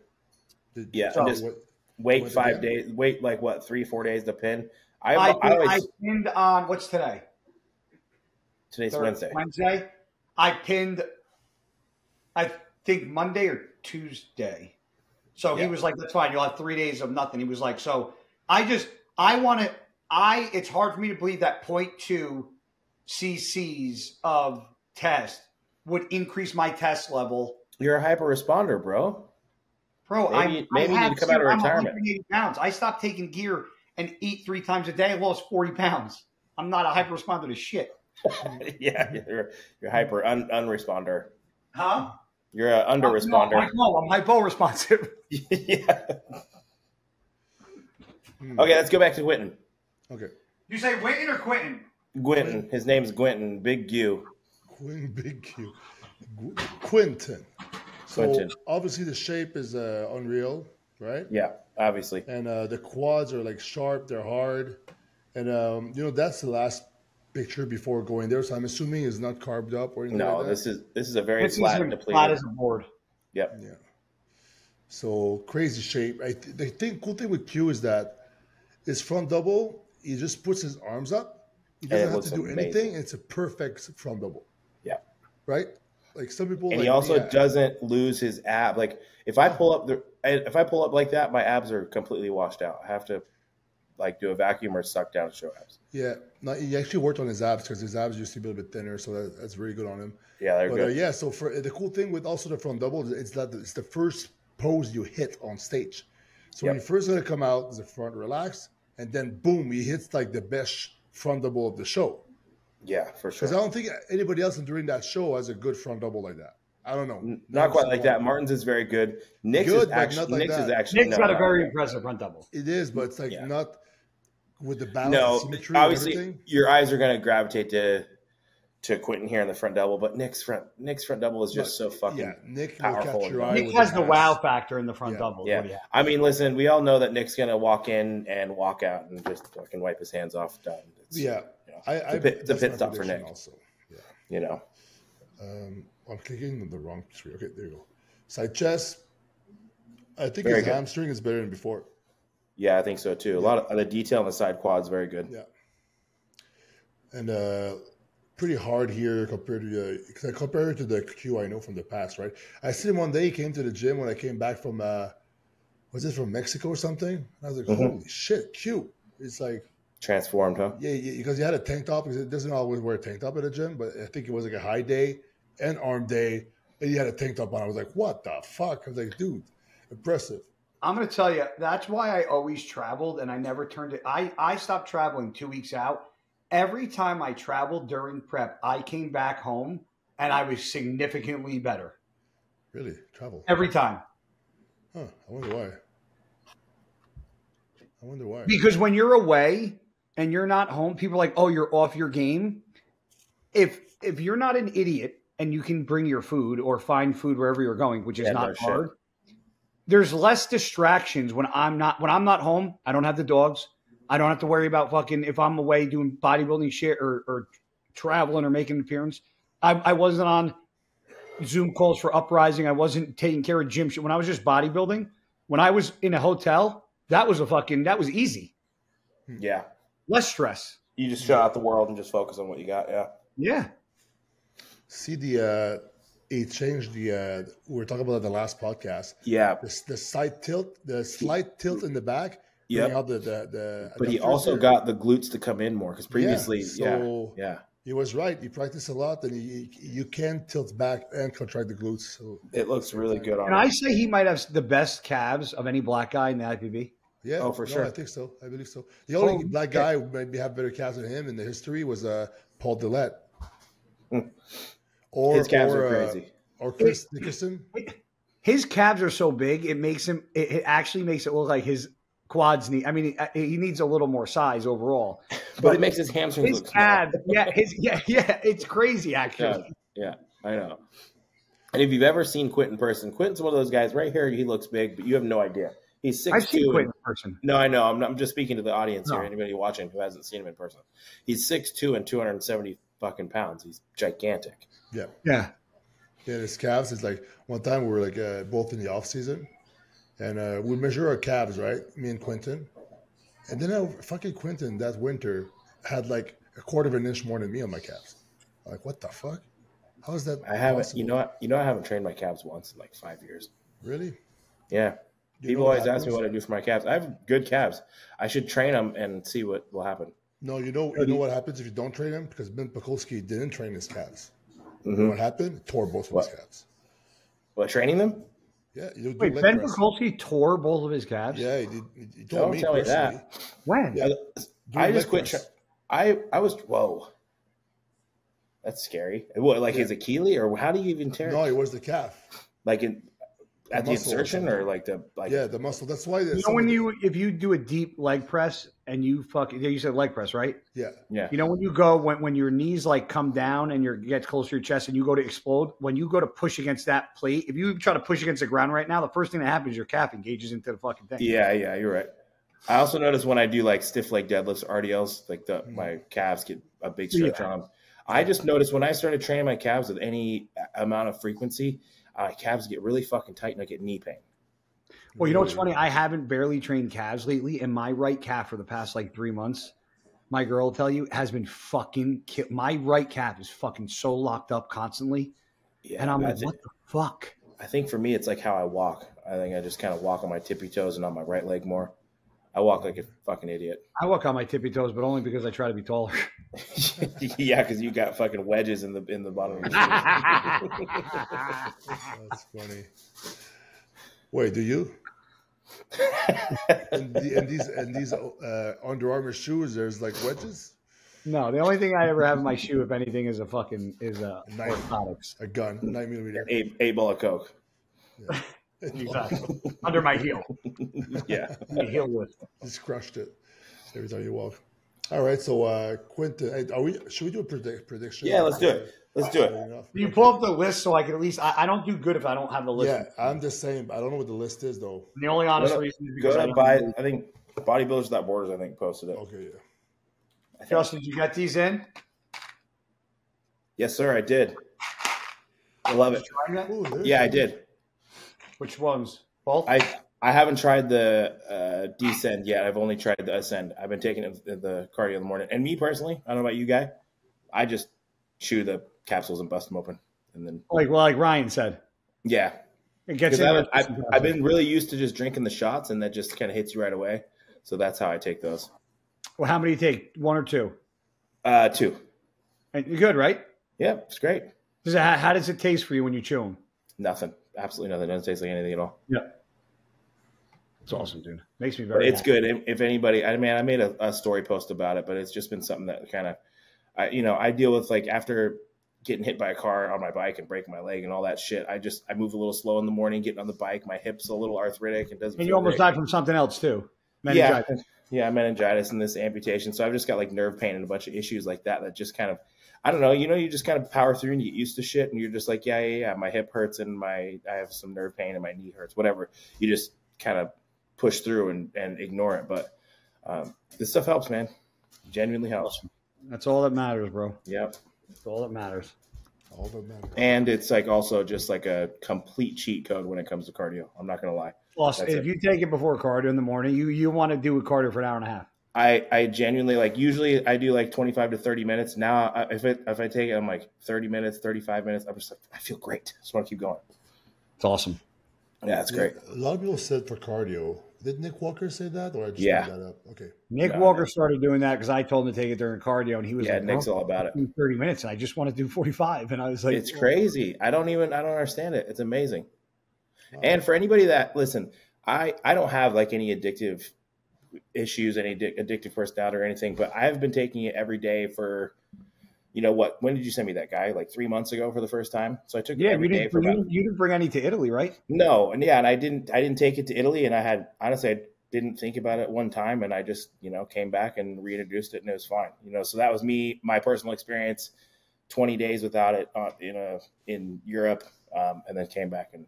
Wait 5 days. Wait like what, 3-4 days to pin. I pinned on what's today? Today's Wednesday. Wednesday. I pinned, I think Monday or Tuesday. So he was like, "That's fine. You'll have 3 days of nothing." He was like, "So it's hard for me to believe that 0.2 cc's of test would increase my test level." You're a hyper responder, bro. Maybe you need to come out of retirement. 180 pounds. I stopped taking gear and eat 3 times a day. I lost 40 pounds. I'm not a hyper responder to shit. Yeah, you're hyper unresponder. Huh? You're an under responder. No, I'm hypo responsive. Yeah. Okay, let's go back to Quentin. Okay. You say Quentin or Quentin? Quentin. His name's Quentin. Big Q. Big Q. Quentin. So obviously the shape is unreal, right? Yeah, obviously. And the quads are like sharp. They're hard. And that's the last picture before going there. So I'm assuming it's not carved up or anything. No, like that. This is a very flat and depleted. Flat as a board. Yep. Yeah. So crazy shape. The cool thing with Q is that his front double, he just puts his arms up. He doesn't have to do anything. It's a perfect front double. Yeah. Right? Like some people, and he also doesn't lose his ab. Like if I pull up like that, my abs are completely washed out. I have to do a vacuum or suck down to show abs. Yeah, he actually worked on his abs because his abs used to be a little bit thinner, so that's really good on him. Yeah, they're good. So for the cool thing with also the front double, it's the first pose you hit on stage. So when you first gonna come out, is the front relaxed, and then boom, he hits like the best front double of the show. Yeah, for sure. Because I don't think anybody else during that show has a good front double like that. I don't know. Not quite like that. Martin's is very good. Nick's is actually Nick's got a very impressive front double. It is, but it's like not with the balance. No, symmetry obviously your eyes are going to gravitate to Quentin here in the front double, but Nick's front double is just so fucking powerful. Nick has the wow factor in the front double. Yeah, I mean, listen, we all know that Nick's going to walk in and walk out and just fucking wipe his hands off. Done. It's a pit stop for Nick. Also, I'm clicking on the wrong screen. Okay, there you go. Side chest. I think his hamstring is better than before. Yeah, I think so too. A lot of the detail on the side quad is very good. Yeah, and pretty hard here compared to the Q I know from the past. Right, I see him one day. He came to the gym when I came back from was it from Mexico or something? And I was like, holy shit, Q! It's like transformed, huh? Yeah, because he had a tank top. Because it doesn't always wear a tank top at the gym, but I think it was like a high day and arm day, and he had a tank top on. I was like, what the fuck? I was like, dude, impressive. I'm going to tell you, that's why I always traveled, and I never turned it. I stopped traveling 2 weeks out. Every time I traveled during prep, I came back home, and I was significantly better. Really? Travel? Every time. Huh. I wonder why. Because when you're away and you're not home, people are like, oh, you're off your game. If you're not an idiot and you can bring your food or find food wherever you're going, which is not hard. There's less distractions when I'm not home. I don't have the dogs. I don't have to worry about fucking if I'm away doing bodybuilding shit or traveling or making an appearance. I wasn't on Zoom calls for Uprising. I wasn't taking care of gym shit. When I was just bodybuilding, when I was in a hotel, that was easy. Yeah. Less stress. You just shut out the world and just focus on what you got. Yeah. Yeah. See it changed we were talking about the last podcast. Yeah. The slight tilt in the back. Yeah. But he also got the glutes to come in more because previously, yeah. He was right. He practiced a lot, and you can tilt back and contract the glutes. So it looks really good on him. And I say he might have the best calves of any black guy in the IPB. Yeah, sure. I think so. I believe so. The only black guy who maybe have better calves than him in the history was Paul Dillette. Or his calves are crazy. Or Chris Nickerson. His calves are so big, it actually makes it look like his quads need. I mean, he needs a little more size overall, but it makes his hamstrings look small. It's crazy actually. Yeah, I know. And if you've ever seen Quint in person, Quint's one of those guys right here. He looks big, but you have no idea. He's 6'2". I've seen Quint in person. No, I know. I'm just speaking to the audience here. Anybody watching who hasn't seen him in person, he's 6'2" and 270 fucking pounds. He's gigantic. Yeah. His calves is like one time we were like both in the off season. And we measure our calves, right? Me and Quentin. And then fucking Quentin that winter had like a quarter of an inch more than me on my calves. I'm like, what the fuck? How is that? I haven't. Possible? You know, I haven't trained my calves once in like 5 years. Really? Yeah. People always ask me what I do for my calves. I have good calves. I should train them and see what will happen. No, you know what happens if you don't train them? Because Ben Pakulski didn't train his calves. You know what happened? Tore both of his calves. What, training them? Yeah. Wait, Ben Pakulski tore both of his calves? Yeah, he told me. Don't tell me that. When? Yeah, I just quit. I was, whoa. That's scary. What, like his Achilles, or how do you even tear it? No, it was the calf. Like at the insertion, or like the the muscle. That's why. You know if you do a deep leg press and you you said leg press, right? Yeah. You know when you go when your knees like come down and you get close to your chest and you go to explode, when you go to push against that plate, if you try to push against the ground right now, the first thing that happens is your calf engages into the fucking thing. Yeah, you're right. I also notice when I do like stiff leg deadlifts, RDLs, like my calves get a big stretch on them. I just noticed when I started training my calves with any amount of frequency, calves get really fucking tight and I get knee pain. Well, you know what's funny? I haven't barely trained calves lately, and my right calf for the past like 3 months, my girl will tell you, has been fucking my right calf is fucking so locked up constantly. Yeah, and I'm like, what the fuck? I think for me, it's like how I walk. I think I just kind of walk on my tippy toes and on my right leg more. I walk like a fucking idiot. I walk on my tippy toes, but only because I try to be taller. Yeah, because you got fucking wedges in the bottom of your shoes. That's funny. Wait, do you? and these Under Armour shoes, there's like wedges? No, the only thing I ever have in my shoe, if anything, is a orthotics. A gun, 9mm. Eight ball of Coke. Yeah. Exactly. Under my heel. Yeah. My heel lift. Just crushed it every time you walk. All right, so Quentin, should we do a prediction? Yeah, let's do it. Let's do it. You pull up the list so I can at least. I don't do good if I don't have the list. Yeah, I'm just saying. I don't know what the list is though. And the only honest reason is because I think Bodybuilders Without Borders, I think, posted it. Okay, yeah. Justin, did you get these in? Yes, sir. I did. I love it. Yeah, I did. Which ones? Both? I haven't tried the descend yet. I've only tried the ascend. I've been taking the cardio in the morning. And me personally, I don't know about you guys, I just chew the capsules and bust them open, and then like Ryan said. Yeah, it gets. I've been really used to just drinking the shots, and that just kind of hits you right away. So that's how I take those. Well, how many do you take? 1 or 2? 2. And you're good, right? Yeah, it's great. How does it taste for you when you chew them? Nothing. Absolutely nothing. It doesn't taste like anything at all. Yeah. It's awesome, dude. Makes me very It's happy. Good. If anybody, I made a story post about it, but it's just been something that kind of, I deal with, like, after getting hit by a car on my bike and breaking my leg and all that shit. I move a little slow in the morning, getting on the bike. My hip's a little arthritic. And you almost died from something else too. Meningitis. Yeah, meningitis and this amputation. So I've just got like nerve pain and a bunch of issues like that just kind of, I don't know. You just kind of power through and you get used to shit, and you're just like, yeah. My hip hurts and I have some nerve pain and my knee hurts, whatever. You just kind of push through and ignore it. But this stuff helps, man. Genuinely helps. That's all that matters, bro. Yep. That's all that matters. All that matters. And it's like also just like a complete cheat code when it comes to cardio. I'm not gonna lie. Plus, if you take it before cardio in the morning, you want to do a cardio for an hour and a half. I genuinely like. Usually, I do like 25 to 30 minutes. Now, if I take it, I'm like 30 minutes, 35 minutes. I'm just like, I feel great. Just want to keep going. It's awesome. Yeah, it's great. A lot of people said for cardio. Did Nick Walker say that, or I just made that up? Okay. Nick Walker started doing that because I told him to take it during cardio, and he was like, Nick's all about it. 30 minutes, and I just want to do 45, and I was like, it's crazy. I don't understand it. It's amazing. Wow. And for anybody that listen, I don't have like any addictive issues, any addictive personality or anything, but I've been taking it every day for. You know what? When did you send me that guy? Like 3 months ago for the first time. So I took it every day for about. You didn't bring any to Italy, right? No, and I didn't take it to Italy, and I didn't think about it one time, and I just came back and reintroduced it, and it was fine. So that was me, my personal experience. 20 days without it, in Europe, and then came back and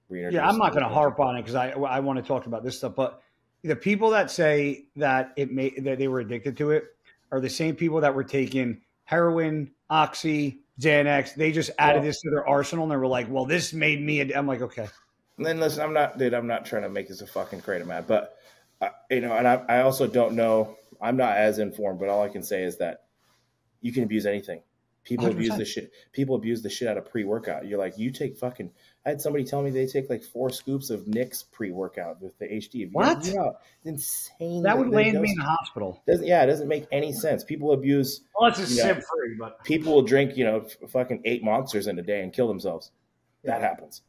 reintroduced. Yeah, I'm not going to harp on it because I want to talk about this stuff, but the people that say that that they were addicted to it are the same people that were taking heroin, oxy, Xanax. They just added this to their arsenal, and they were like, well, this made me. I'm like, okay. And then listen, I'm not trying to make this a fucking creative mad, but and I also don't know. I'm not as informed, but all I can say is that you can abuse anything. People 100%. Abuse the shit. People abuse the shit out of pre-workout. You're like, you take fucking. I had somebody tell me they take like 4 scoops of Nick's pre-workout with the HD. What? It's insane. That would land me in the hospital. It doesn't make any sense. People abuse. Well, it's a sim-free, but people will drink, fucking 8 monsters in a day and kill themselves. That happens.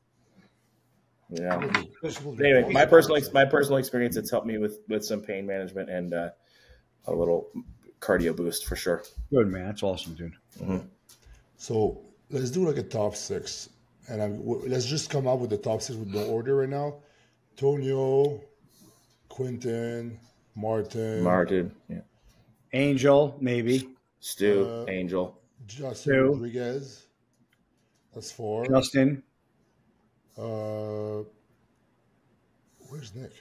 Anyway, my personal experience, it's helped me with some pain management and a little cardio boost for sure. Good, man. That's awesome, dude. Mm-hmm. So let's do like a top 6. And let's just come up with the top 6 with no order right now. Tonio, Quinton, Martin. Yeah. Angel, maybe. Stu, Angel. Justin Rodriguez. That's 4. Justin. Where's Nick?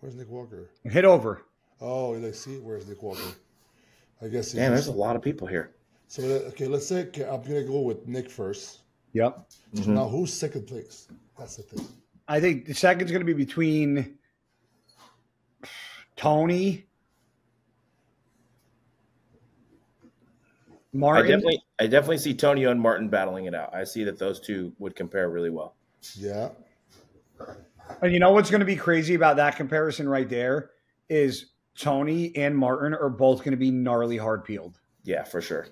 Where's Nick Walker? Hit over. Oh, let's see. Where's Nick Walker? I guess. Damn, there's a lot of people here. So, okay, let's say I'm going to go with Nick first. Yep. Mm-hmm. Now, who's second place? That's the thing. I think the second's going to be between Tony, Martin. I definitely see Tonio and Martin battling it out. I see that those two would compare really well. Yeah. And you know what's going to be crazy about that comparison right there is Tony and Martin are both going to be gnarly hard peeled. Yeah, for sure.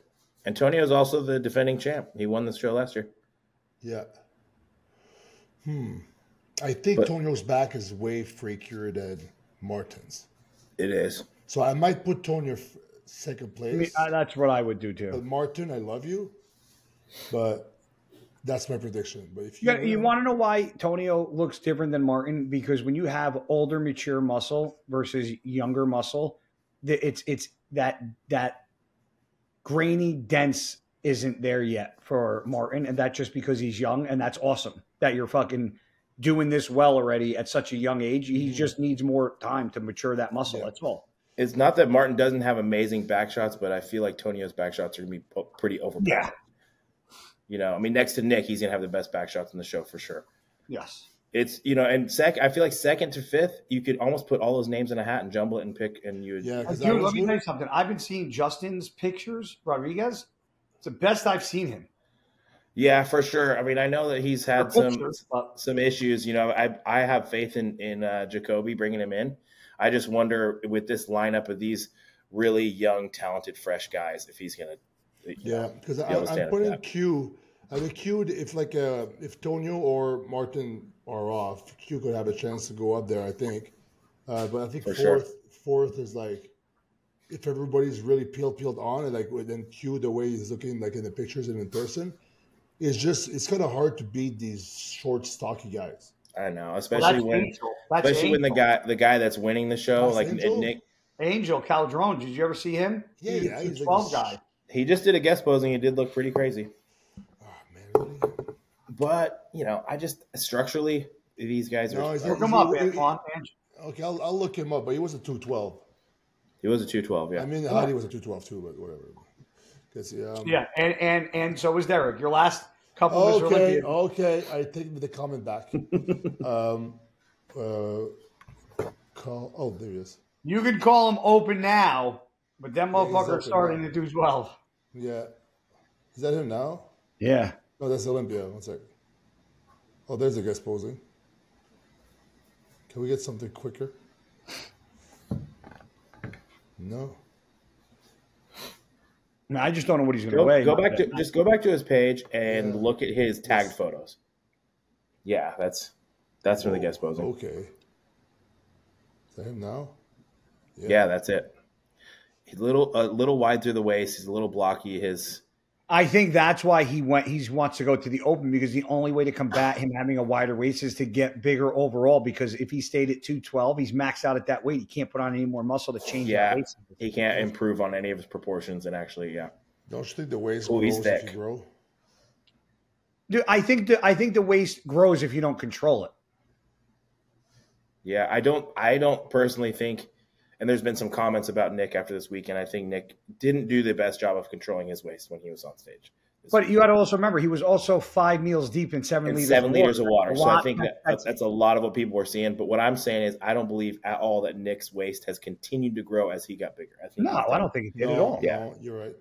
Antonio is also the defending champ. He won this show last year. Yeah. I think Tonio's back is way freakier than Martin's. It is. So I might put Tonio second place. That's what I would do too. But Martin, I love you, but that's my prediction. But if you want to know why Tonio looks different than Martin, because when you have older, mature muscle versus younger muscle, it's that grainy, dense isn't there yet for Martin, and that's just because he's young, and that's awesome that you're fucking doing this well already at such a young age. He just needs more time to mature that muscle. Yeah. That's all. It's not that Martin doesn't have amazing back shots, but I feel like Tonio's back shots are going to be pretty overpowered. Yeah. I mean, next to Nick, he's going to have the best back shots in the show for sure. Yes. It's, and I feel like second to fifth, you could almost put all those names in a hat and jumble it and pick, and you would. Yeah, dude, let me tell you something. I've been seeing Justin's pictures, Rodriguez. It's the best I've seen him. Yeah, for sure. I mean, I know that he's had some issues. I have faith in Jacoby bringing him in. I just wonder with this lineup of these really young, talented, fresh guys, if he's going to. Yeah, because I'm putting Q. I think Q, if Tonio or Martin are off, Q could have a chance to go up there, I think. But I think fourth is like, if everybody's really peeled on, and then Q, the way he's looking like in the pictures and in person, it's kind of hard to beat these short, stocky guys. I know, especially when the guy that's winning the show, like Nick. Angel Caldron. Did you ever see him? Yeah, he's a like 12 guy. He just did a guest posing. He did look pretty crazy. Oh man, really? But I just structurally these guys are. Look him up, Antoine. Okay, I'll look him up. But he was a 212. He was a 212. Yeah. I mean, Hadi was a 212 too, but whatever. Yeah, and so was Derek. Your last couple of Olympians. Okay, I take the comment back. There he is. You could call him open now, but them motherfuckers starting to do 12. Yeah. Is that him now? Yeah. No, that's Olympia. One sec. Oh, there's the guest posing. Can we get something quicker? No. I just don't know what he's going to weigh. Go back to his page and look at his tagged photos. Yeah, that's for the guest posing. Okay. Is that him now? Yeah, that's it. He's a little wide through the waist. He's a little blocky. I think that's why he wants to go to the open, because the only way to combat him having a wider waist is to get bigger overall, because if he stayed at 212, he's maxed out at that weight. He can't put on any more muscle to change that waist. He can't improve on any of his proportions, and actually, Don't you think the waist grows if you grow? Dude, I think the waist grows if you don't control it. Yeah, I don't personally think, and there's been some comments about Nick after this weekend. I think Nick didn't do the best job of controlling his waist when he was on stage. But you got to also remember, he was also 5 meals deep in 7 liters of water. So I think that's a lot of what people were seeing. But what I'm saying is I don't believe at all that Nick's waist has continued to grow as he got bigger. I don't think it did at all. Yeah, no, you're right.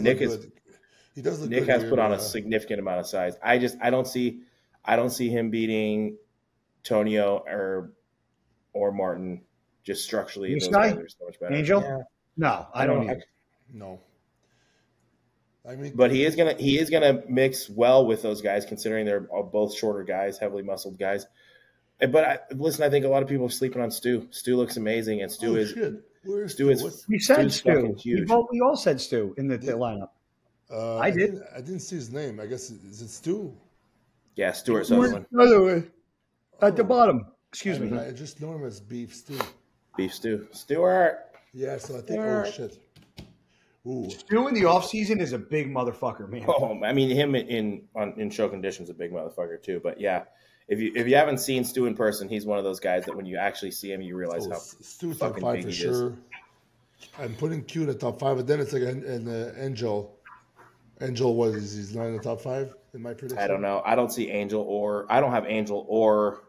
Nick has put on a significant amount of size. I don't see him beating Tonio or Martin. Just structurally, This those guy? guys are so much better. Angel? Yeah. No, I don't either. No. I mean, but he is gonna mix well with those guys, considering they're both shorter guys, heavily muscled guys. But I think a lot of people are sleeping on Stu. Stu looks amazing, and Stu is. Where's Stu is. We said Stu. Huge. We all said Stu in the lineup. I did. I didn't see his name. I guess is it Stu? Yeah, Stuart Sutherland. Other way. At the bottom. Excuse me. I just know him as Beef Stu. Beef Stu. Stuart. Yeah, so I think. Oh shit. Ooh. Stu in the off season is a big motherfucker, man. Oh, I mean, him in show conditions, a big motherfucker too. But yeah, if you haven't seen Stu in person, he's one of those guys that when you actually see him, you realize how Stu fucking top 5 big for he sure. is. I'm putting Q in the top 5, but then it's like an Angel. Angel, what is he's not in the top 5 in my prediction? I don't know. I don't see Angel I don't have Angel or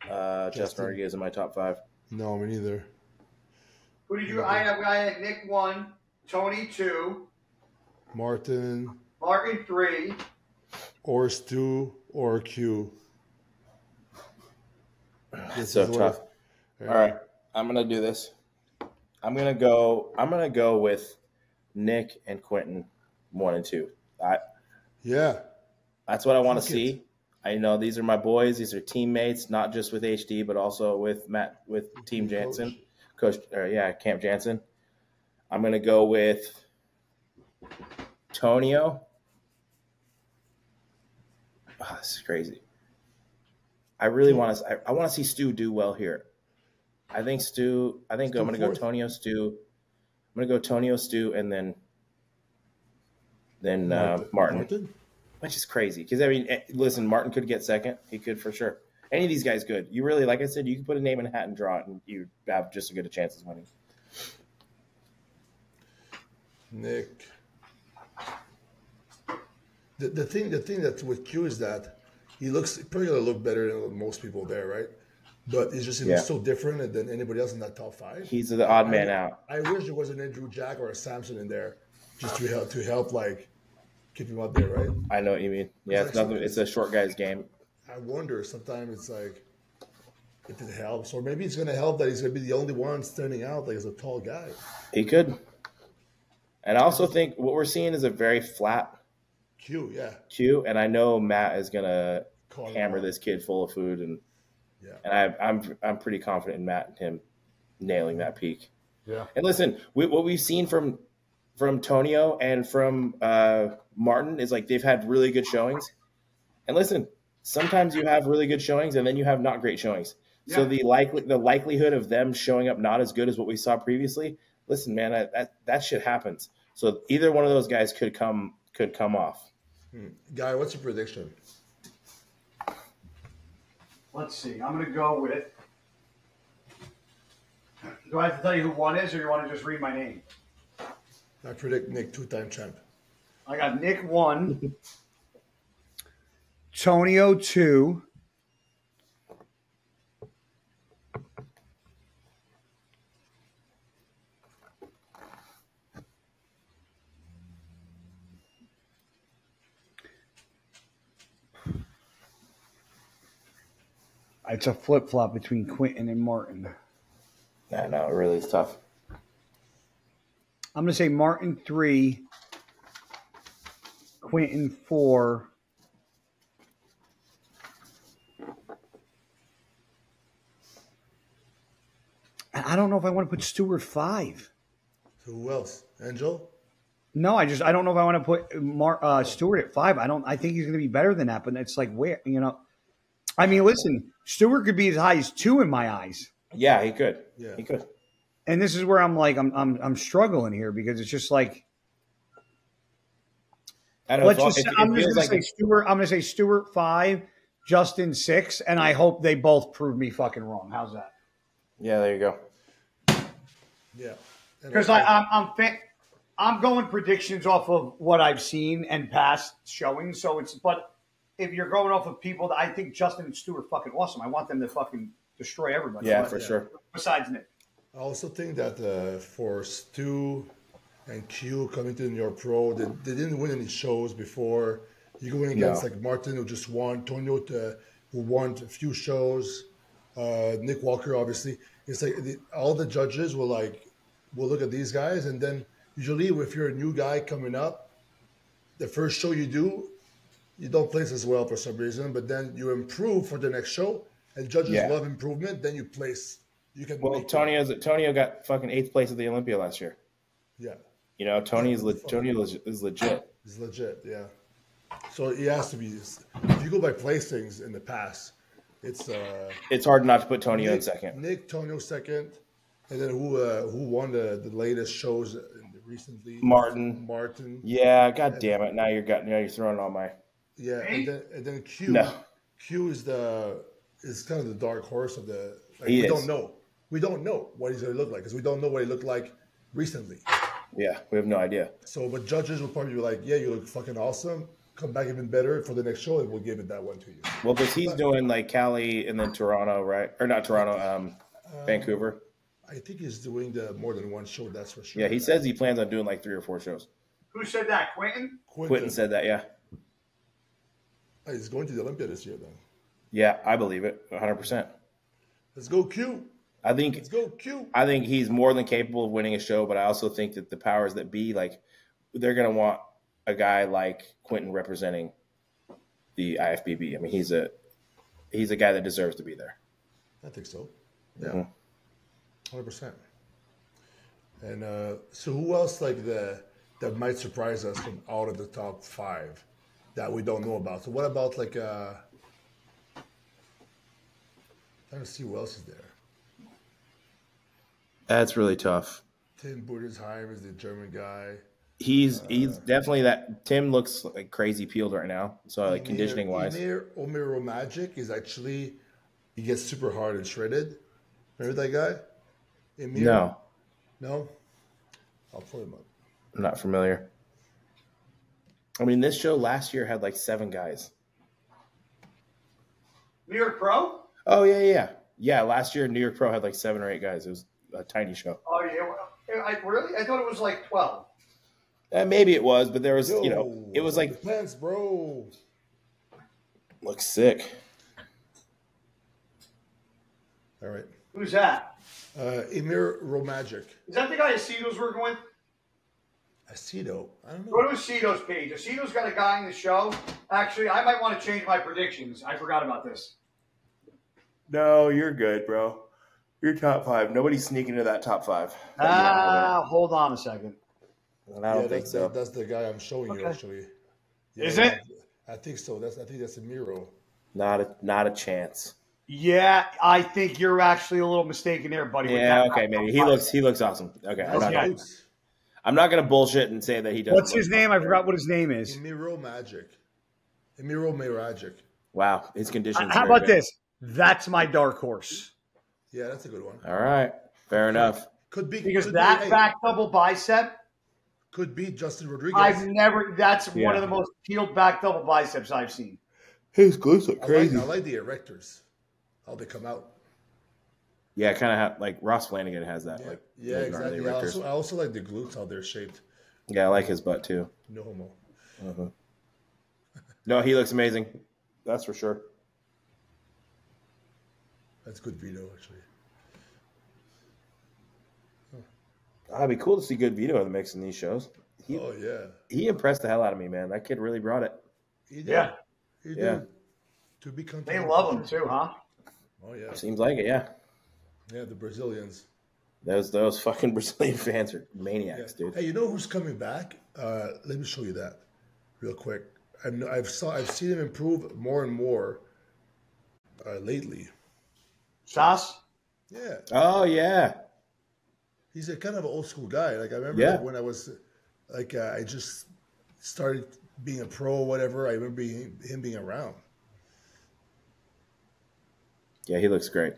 Justin Rodriguez in my top 5. No, me neither. Who did you? I had Nick 1, Tony 2, Martin 3, or Stu or Q. It's so tough. All right, I'm gonna do this. I'm gonna go with Nick and Quentin 1 and 2. That's what I want to see. I know these are my boys. These are teammates, not just with HD, but also with Matt, with Team Jansen, Camp Jansen. I'm gonna go with Tonio. Oh, this is crazy. I really want to. I want to see Stu do well here. I think I'm going to go Tonio, Stu. I'm going to go Tonio, Stu, and then Martin. Which is crazy because, I mean, listen, Martin could get second. He could for sure. Any of these guys good. You really, like I said, you can put a name in a hat and draw it, and you have just as good a chance as winning. Nick. The thing that's with Q is that he looks probably going to look better than most people there, right? But he looks so different than anybody else in that top 5. He's the odd man out. I wish there was an Andrew Jack or a Samson in there just to help like keep him up there, right? I know what you mean. Yeah, it's a short guy's game. I wonder sometimes it's like if it helps, or maybe it's going to help that he's going to be the only one standing out like as a tall guy. He could. And I also think what we're seeing is a very flat Q, and I know Matt is going to hammer this kid full of food, and I'm pretty confident in Matt and him nailing that peak. Yeah. And listen, what we've seen from Tonio and from Martin is like they've had really good showings. And listen, sometimes you have really good showings and then you have not great showings. So the likelihood of them showing up not as good as what we saw previously. Listen, man, that shit happens. So either one of those guys could come off. Guy, what's your prediction? Let's see. I'm going to go with. Do I have to tell you who one is, or you want to just read my name? I predict Nick 2-time champ. I got Nick 1, Tonio 2, it's a flip-flop between Quentin and Martin. No, it really is tough. I'm going to say Martin 3, Quentin 4, and I don't know if I want to put Stewart 5. So who else? Angel? No, I don't know if I want to put Stewart at 5. I think he's going to be better than that, but it's like where, I mean, listen, Stewart could be as high as 2 in my eyes. Yeah, he could. Yeah. He could. And this is where I'm struggling here because it's just like I'm just going to say Stewart. I'm going to say Stewart 5, Justin 6, and I hope they both prove me fucking wrong. How's that? Yeah, there you go. Yeah, because I'm going predictions off of what I've seen and past showings. So but if you're going off of people, I think Justin and Stu are fucking awesome. I want them to fucking destroy everybody. Yeah, for sure. Besides Nick. I also think that for Stu and Q coming to New York Pro, they didn't win any shows before. You go in against like Martin, who just won, Tonio, who won a few shows, Nick Walker, obviously. It's like all the judges will look at these guys, and then usually if you're a new guy coming up, the first show you do, you don't place as well for some reason, but then you improve for the next show, and judges love improvement. Then you place. You can. Well, Tonio got fucking 8th place at the Olympia last year. Yeah. Tonio is legit. He's legit. Yeah. So he has to be. If you go by placings in the past, it's hard not to put Tonio in second. Nick, Tonio second, and then who won the latest shows recently? Martin. Yeah. God damn it! Now you're throwing on my. Yeah, and then Q. No. Q is kind of the dark horse of the. We don't know what he's going to look like because we don't know what he looked like recently. Yeah, we have no idea. So, but judges will probably be like, "Yeah, you look fucking awesome. Come back even better for the next show, and we'll give it that one to you." Well, because he's doing like Cali and then Toronto, right? Or not Toronto, Vancouver. I think he's doing more than one show. That's for sure. Yeah, he says he plans on doing like 3 or 4 shows. Who said that? Quentin? Quentin said that. Yeah. He's going to the Olympia this year, then. Yeah, I believe it, 100%. Let's go, Q. Let's go, Q. I think he's more than capable of winning a show, but I also think that the powers that be, they're going to want a guy like Quentin representing the IFBB. I mean, he's a guy that deserves to be there. I think so. Yeah, 100%. And so, who else that might surprise us from out of the top 5 that we don't know about? So, what about trying to see who else is there. That's really tough. Tim Budesheim is the German guy. He's definitely that. Tim looks like crazy peeled right now. So conditioning wise, Omiro Magic is actually he gets super hard and shredded. Remember that guy? No. I'll pull him up. I'm not familiar. I mean, this show last year had 7 guys. New York Pro? Oh yeah. Last year New York Pro had 7 or 8 guys. It was a tiny show. Oh yeah, really? I thought it was 12. Maybe it was, but there was it was plants, bro. Looks sick. All right. Who's that? Emir Romagic. Is that the guy Aceto's working with? Aceto? I don't know. Go to Aceto's page. Aceto's got a guy in the show. Actually, I might want to change my predictions. I forgot about this. No, you're good, bro. You're top 5. Nobody's sneaking into that top 5. Hold on a second. And I don't think so. That's the guy I'm showing you, actually. Yeah, is it? I think so. I think that's a Miro. Not a chance. Yeah, I think you're actually a little mistaken there, buddy. Yeah, okay, maybe he looks awesome. Okay, I'm not gonna bullshit and say that he doesn't. What's his name? I forgot what his name is. Emiro Magic. Wow, his conditions. How about this? That's my dark horse. Yeah, that's a good one. All right, fair enough. Could be because that back double bicep could be Justin Rodriguez. That's one of the most peeled back double biceps I've seen. His glutes look crazy. I like the erectors, how they come out. Yeah, kind of like Ross Flanagan has that. Yeah, exactly. I also like the glutes, how they're shaped. Yeah, I like his butt too. No homo. Uh-huh. No, he looks amazing. That's for sure. That's good video, actually. It'd be cool to see good Vito in the mix in these shows. He impressed the hell out of me, man. That kid really brought it. He did. He did. To be they love him too, huh? Oh yeah. Seems like it, yeah. Yeah, the Brazilians. Those fucking Brazilian fans are maniacs, dude. Hey, you know who's coming back? Let me show you that real quick. I've seen him improve more and more lately. Sas? Yeah. Oh yeah. He's a kind of an old school guy. Like I remember when I was like I just started being a pro or whatever. I remember him being around. Yeah, he looks great.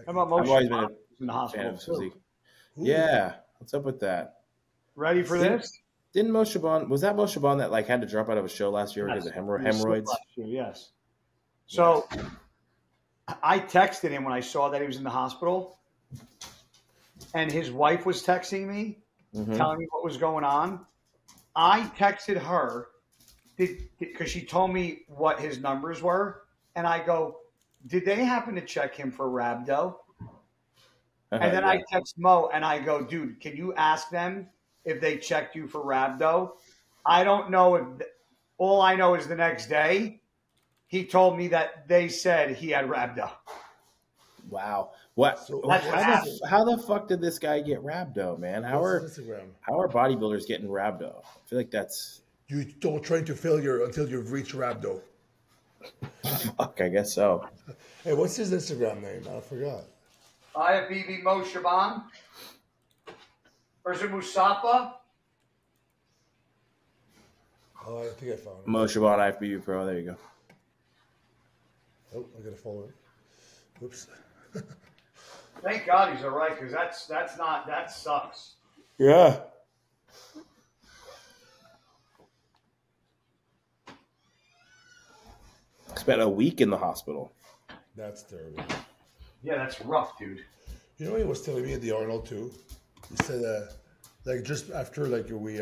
How about Moshe? I've always been a in the hospital fan of Physique. Yeah, what's up with that? Ready for this? Didn't Moshe Bon, was that Moshe Bon that like had to drop out of a show last year because of hemorrhoids? Yes. So I texted him when I saw that he was in the hospital, and his wife was texting me, telling me what was going on. I texted her because she told me what his numbers were, and I go, did they happen to check him for rhabdo? And then I text Mo and I go, dude, can you ask them if they checked you for rhabdo? I don't know if all I know is the next day he told me that they said he had rhabdo. Wow. What? So how the fuck did this guy get rhabdo, man? How are bodybuilders getting rhabdo? I feel like that's you don't train to failure until you've reached rhabdo. Fuck, I guess so. Hey, what's his Instagram name? I forgot. IFBB Mo Shaban. Or is it Musafa? Oh, I think I found it. Mo Shaban IFBB Pro. There you go. Oh, I gotta follow it. Whoops. Thank God he's all right, because that sucks. Yeah. Spent a week in the hospital. That's terrible. Yeah, that's rough, dude. You know what he was telling me at the Arnold too? He said, like just after like we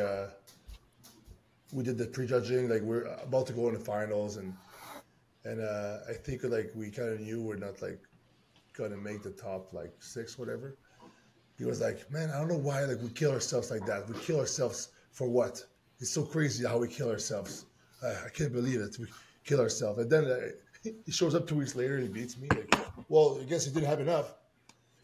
did the prejudging, like we're about to go in the finals, and I think like we kind of knew we're not like gonna make the top like 6, whatever. He was like, man, I don't know why like we kill ourselves like that. We kill ourselves for what? It's so crazy how we kill ourselves. I can't believe it. We kill ourselves, and then he shows up 2 weeks later and he beats me. Like, well, I guess he didn't have enough.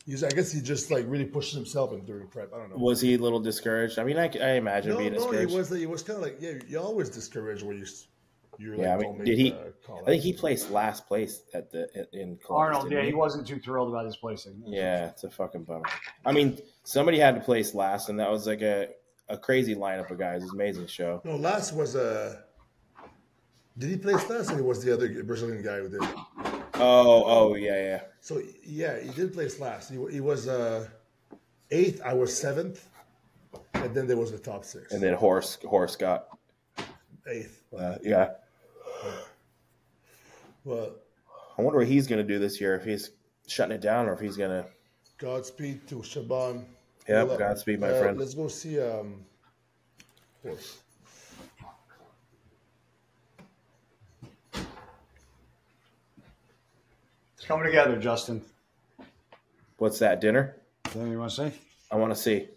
I guess he just like really pushed himself in during prep. I don't know. Was he a little discouraged? I mean, I imagine being discouraged. No, he was kind of like, yeah, you're always discouraged when you're yeah, like, I mean, did he? I think he placed last place in Columbus, Arnold. Yeah, he wasn't too thrilled about his placing. Yeah, it's a fucking bummer. I mean, somebody had to place last, and that was like a crazy lineup of guys. It was an amazing show. No, last was did he place last, or was the other Brazilian guy who did? Oh, yeah. So yeah, he did place last. He was 8th. I was 7th, and then there was the top 6. And then Horst got 8th. Yeah. Well, I wonder what he's going to do this year. If he's shutting it down, or if he's going to. Godspeed to Shaban. Yep, Godspeed, my friend. Let's go see Horst. It's coming together, Justin. What's that, dinner? Anything you want to say? I want to see.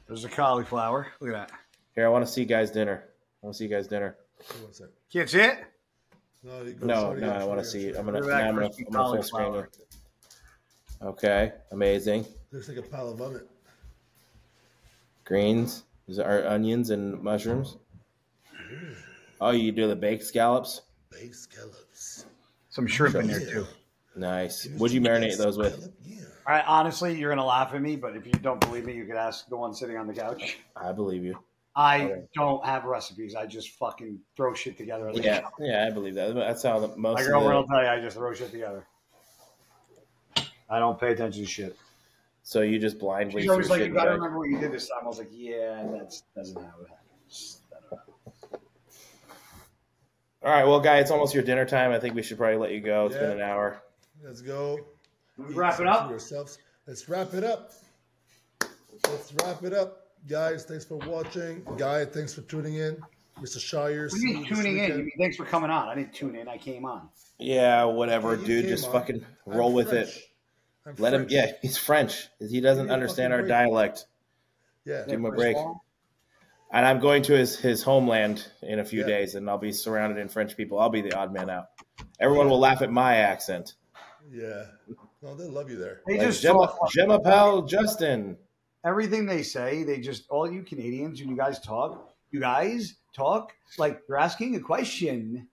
There's a cauliflower. Look at that. Here, I want to see guys' dinner. Can't see it? No, I want to see it. I'm gonna full screen it. Okay, amazing. Looks like a pile of vomit. Greens. These are onions and mushrooms. Oh, you do the baked scallops? Baked scallops. Some shrimp in there too. Nice. What'd you marinate those with? Yeah. All right, honestly, you're gonna laugh at me, but if you don't believe me, you could ask the one sitting on the couch. I believe you. I don't have recipes. I just fucking throw shit together. Yeah, I believe that. That's how most my girlfriend will tell you. I just throw shit together. I don't pay attention to shit. So you just blindly. She's always like, "You gotta remember what you did this time." I was like, "Yeah, doesn't how it happens." All right, well, guys, it's almost your dinner time. I think we should probably let you go. It's been an hour. Let's go. We wrap it up. Yourselves. Let's wrap it up. Let's wrap it up, guys. Thanks for watching. Guy, thanks for tuning in. Mr. Shier. What do you mean tuning in? You mean thanks for coming on? I didn't tune in. I came on. Yeah, whatever, dude. Just fucking roll with it. Let him. Yeah, he's French. He doesn't understand our dialect. Yeah. Give him a break. And I'm going to his homeland in a few days, and I'll be surrounded in French people. I'll be the odd man out. Everyone will laugh at my accent. Yeah. No, they love you there. They Like just Je m'appelle Justin. Everything they say, they just all you Canadians, when you guys talk like you're asking a question.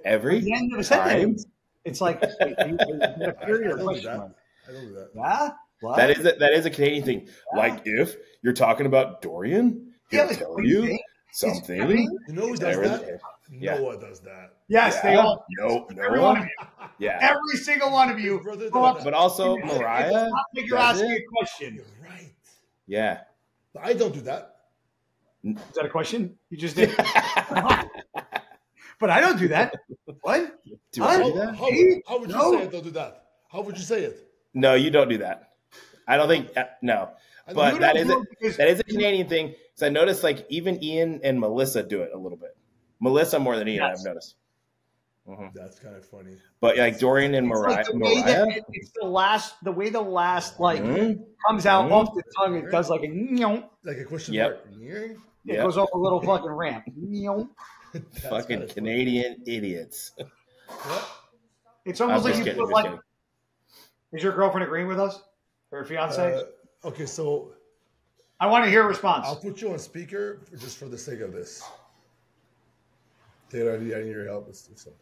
Every At the end of a time. sentence. It's like a period question. I don't do that. Yeah? What? That is a Canadian thing. Yeah. Like if you're talking about Dorian, he'll tell you something. You know who does that? Yeah. Noah does that. Yes, they all. Every one of you. Yeah. Every single one of you. But also Mariah. You're asking a question. You're right. Yeah. I don't do that. Is that a question? You just did. But I don't do that. What? Do I do that? How would you say it? Don't do that. How would you say it? No, you don't do that. I don't think no. But that is a Canadian thing. Because I noticed like even Ian and Melissa do it a little bit. Melissa more than Ian, I've noticed. Mm-hmm. That's kind of funny. But like Dorian and Mariah, it's the way the last like comes out off the tongue. It does like a question mark. It goes off a little fucking ramp. Fucking Canadian idiots. It's almost like you put like. Is your girlfriend agreeing with us? Or fiance? Okay, so I want to hear a response. I'll put you on speaker just for the sake of this. Taylor, I need your help with something.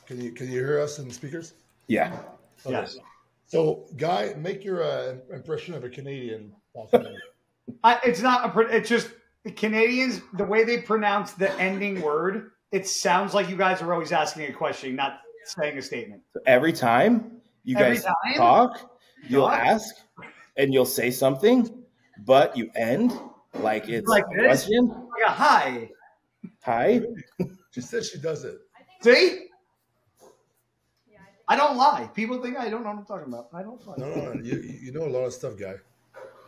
Can you hear us in the speakers? Yeah. Okay. Yes. So, Guy, make your impression of a Canadian. It's not it's just the Canadians, the way they pronounce the ending word, it sounds like you guys are always asking a question, not saying a statement. So every time you guys talk, you'll ask and you'll say something, but you end like it's like a question. Like a hi. Hi. She said she does it. See? I don't lie. People think I don't know what I'm talking about. I don't lie. No. You know a lot of stuff, Guy.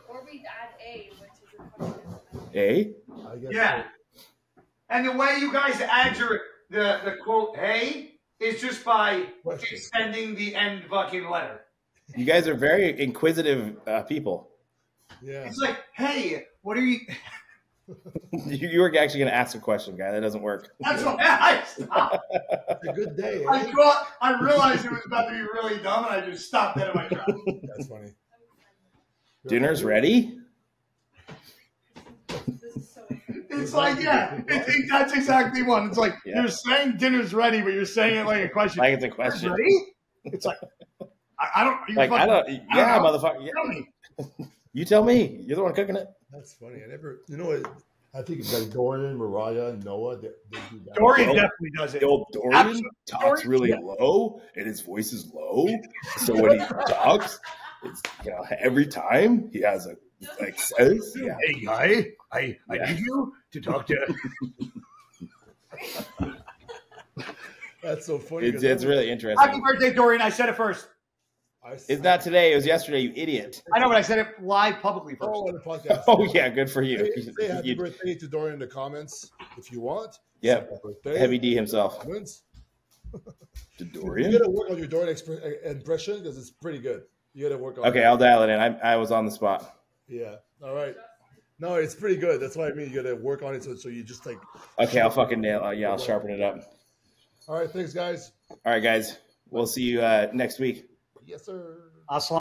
Or we add A, which is a question. A? I guess yeah. So. And the way you guys add the quote hey is just by extending the end fucking letter. You guys are very inquisitive people. Yeah. It's like, hey, what are you... You were actually going to ask a question, Guy. That doesn't work. That's what I stopped. It's a good day. I realized it was about to be really dumb, and I just stopped dead in my tracks. That's funny. Dinner's ready? It's like, yeah, that's exactly one. It's like, you're saying dinner's ready, but you're saying it like a question. Like it's a question. Ready? It's like, I don't... Like, I don't... Yeah, motherfucker. Yeah. Tell me. You tell me. You're the one cooking it. That's funny. You know what? I think it's like Dorian, Mariah, and Noah. They do that. Dorian definitely does it. Dorian talks really low, and his voice is low. So when he talks, it's every time he has says, "Hey, Guy, I need you to talk to." That's so funny. It's really interesting. Happy birthday, Dorian! I said it first. It's not today. It was yesterday, you idiot. I know, but I said it live publicly first. On the podcast. Oh, yeah. Good for you. Say happy birthday to Dorian in the comments if you want. Yeah. Heavy D himself. To Dorian? You got to work on your Dorian impression because it's pretty good. You got to work on it. Okay, I'll dial it in. I was on the spot. Yeah. All right. No, it's pretty good. That's what I mean. You got to work on it so you just like. Okay, I'll fucking nail it. Yeah, I'll sharpen it up. All right. Thanks, guys. All right, guys. We'll see you next week. Yes, sir. Aslan.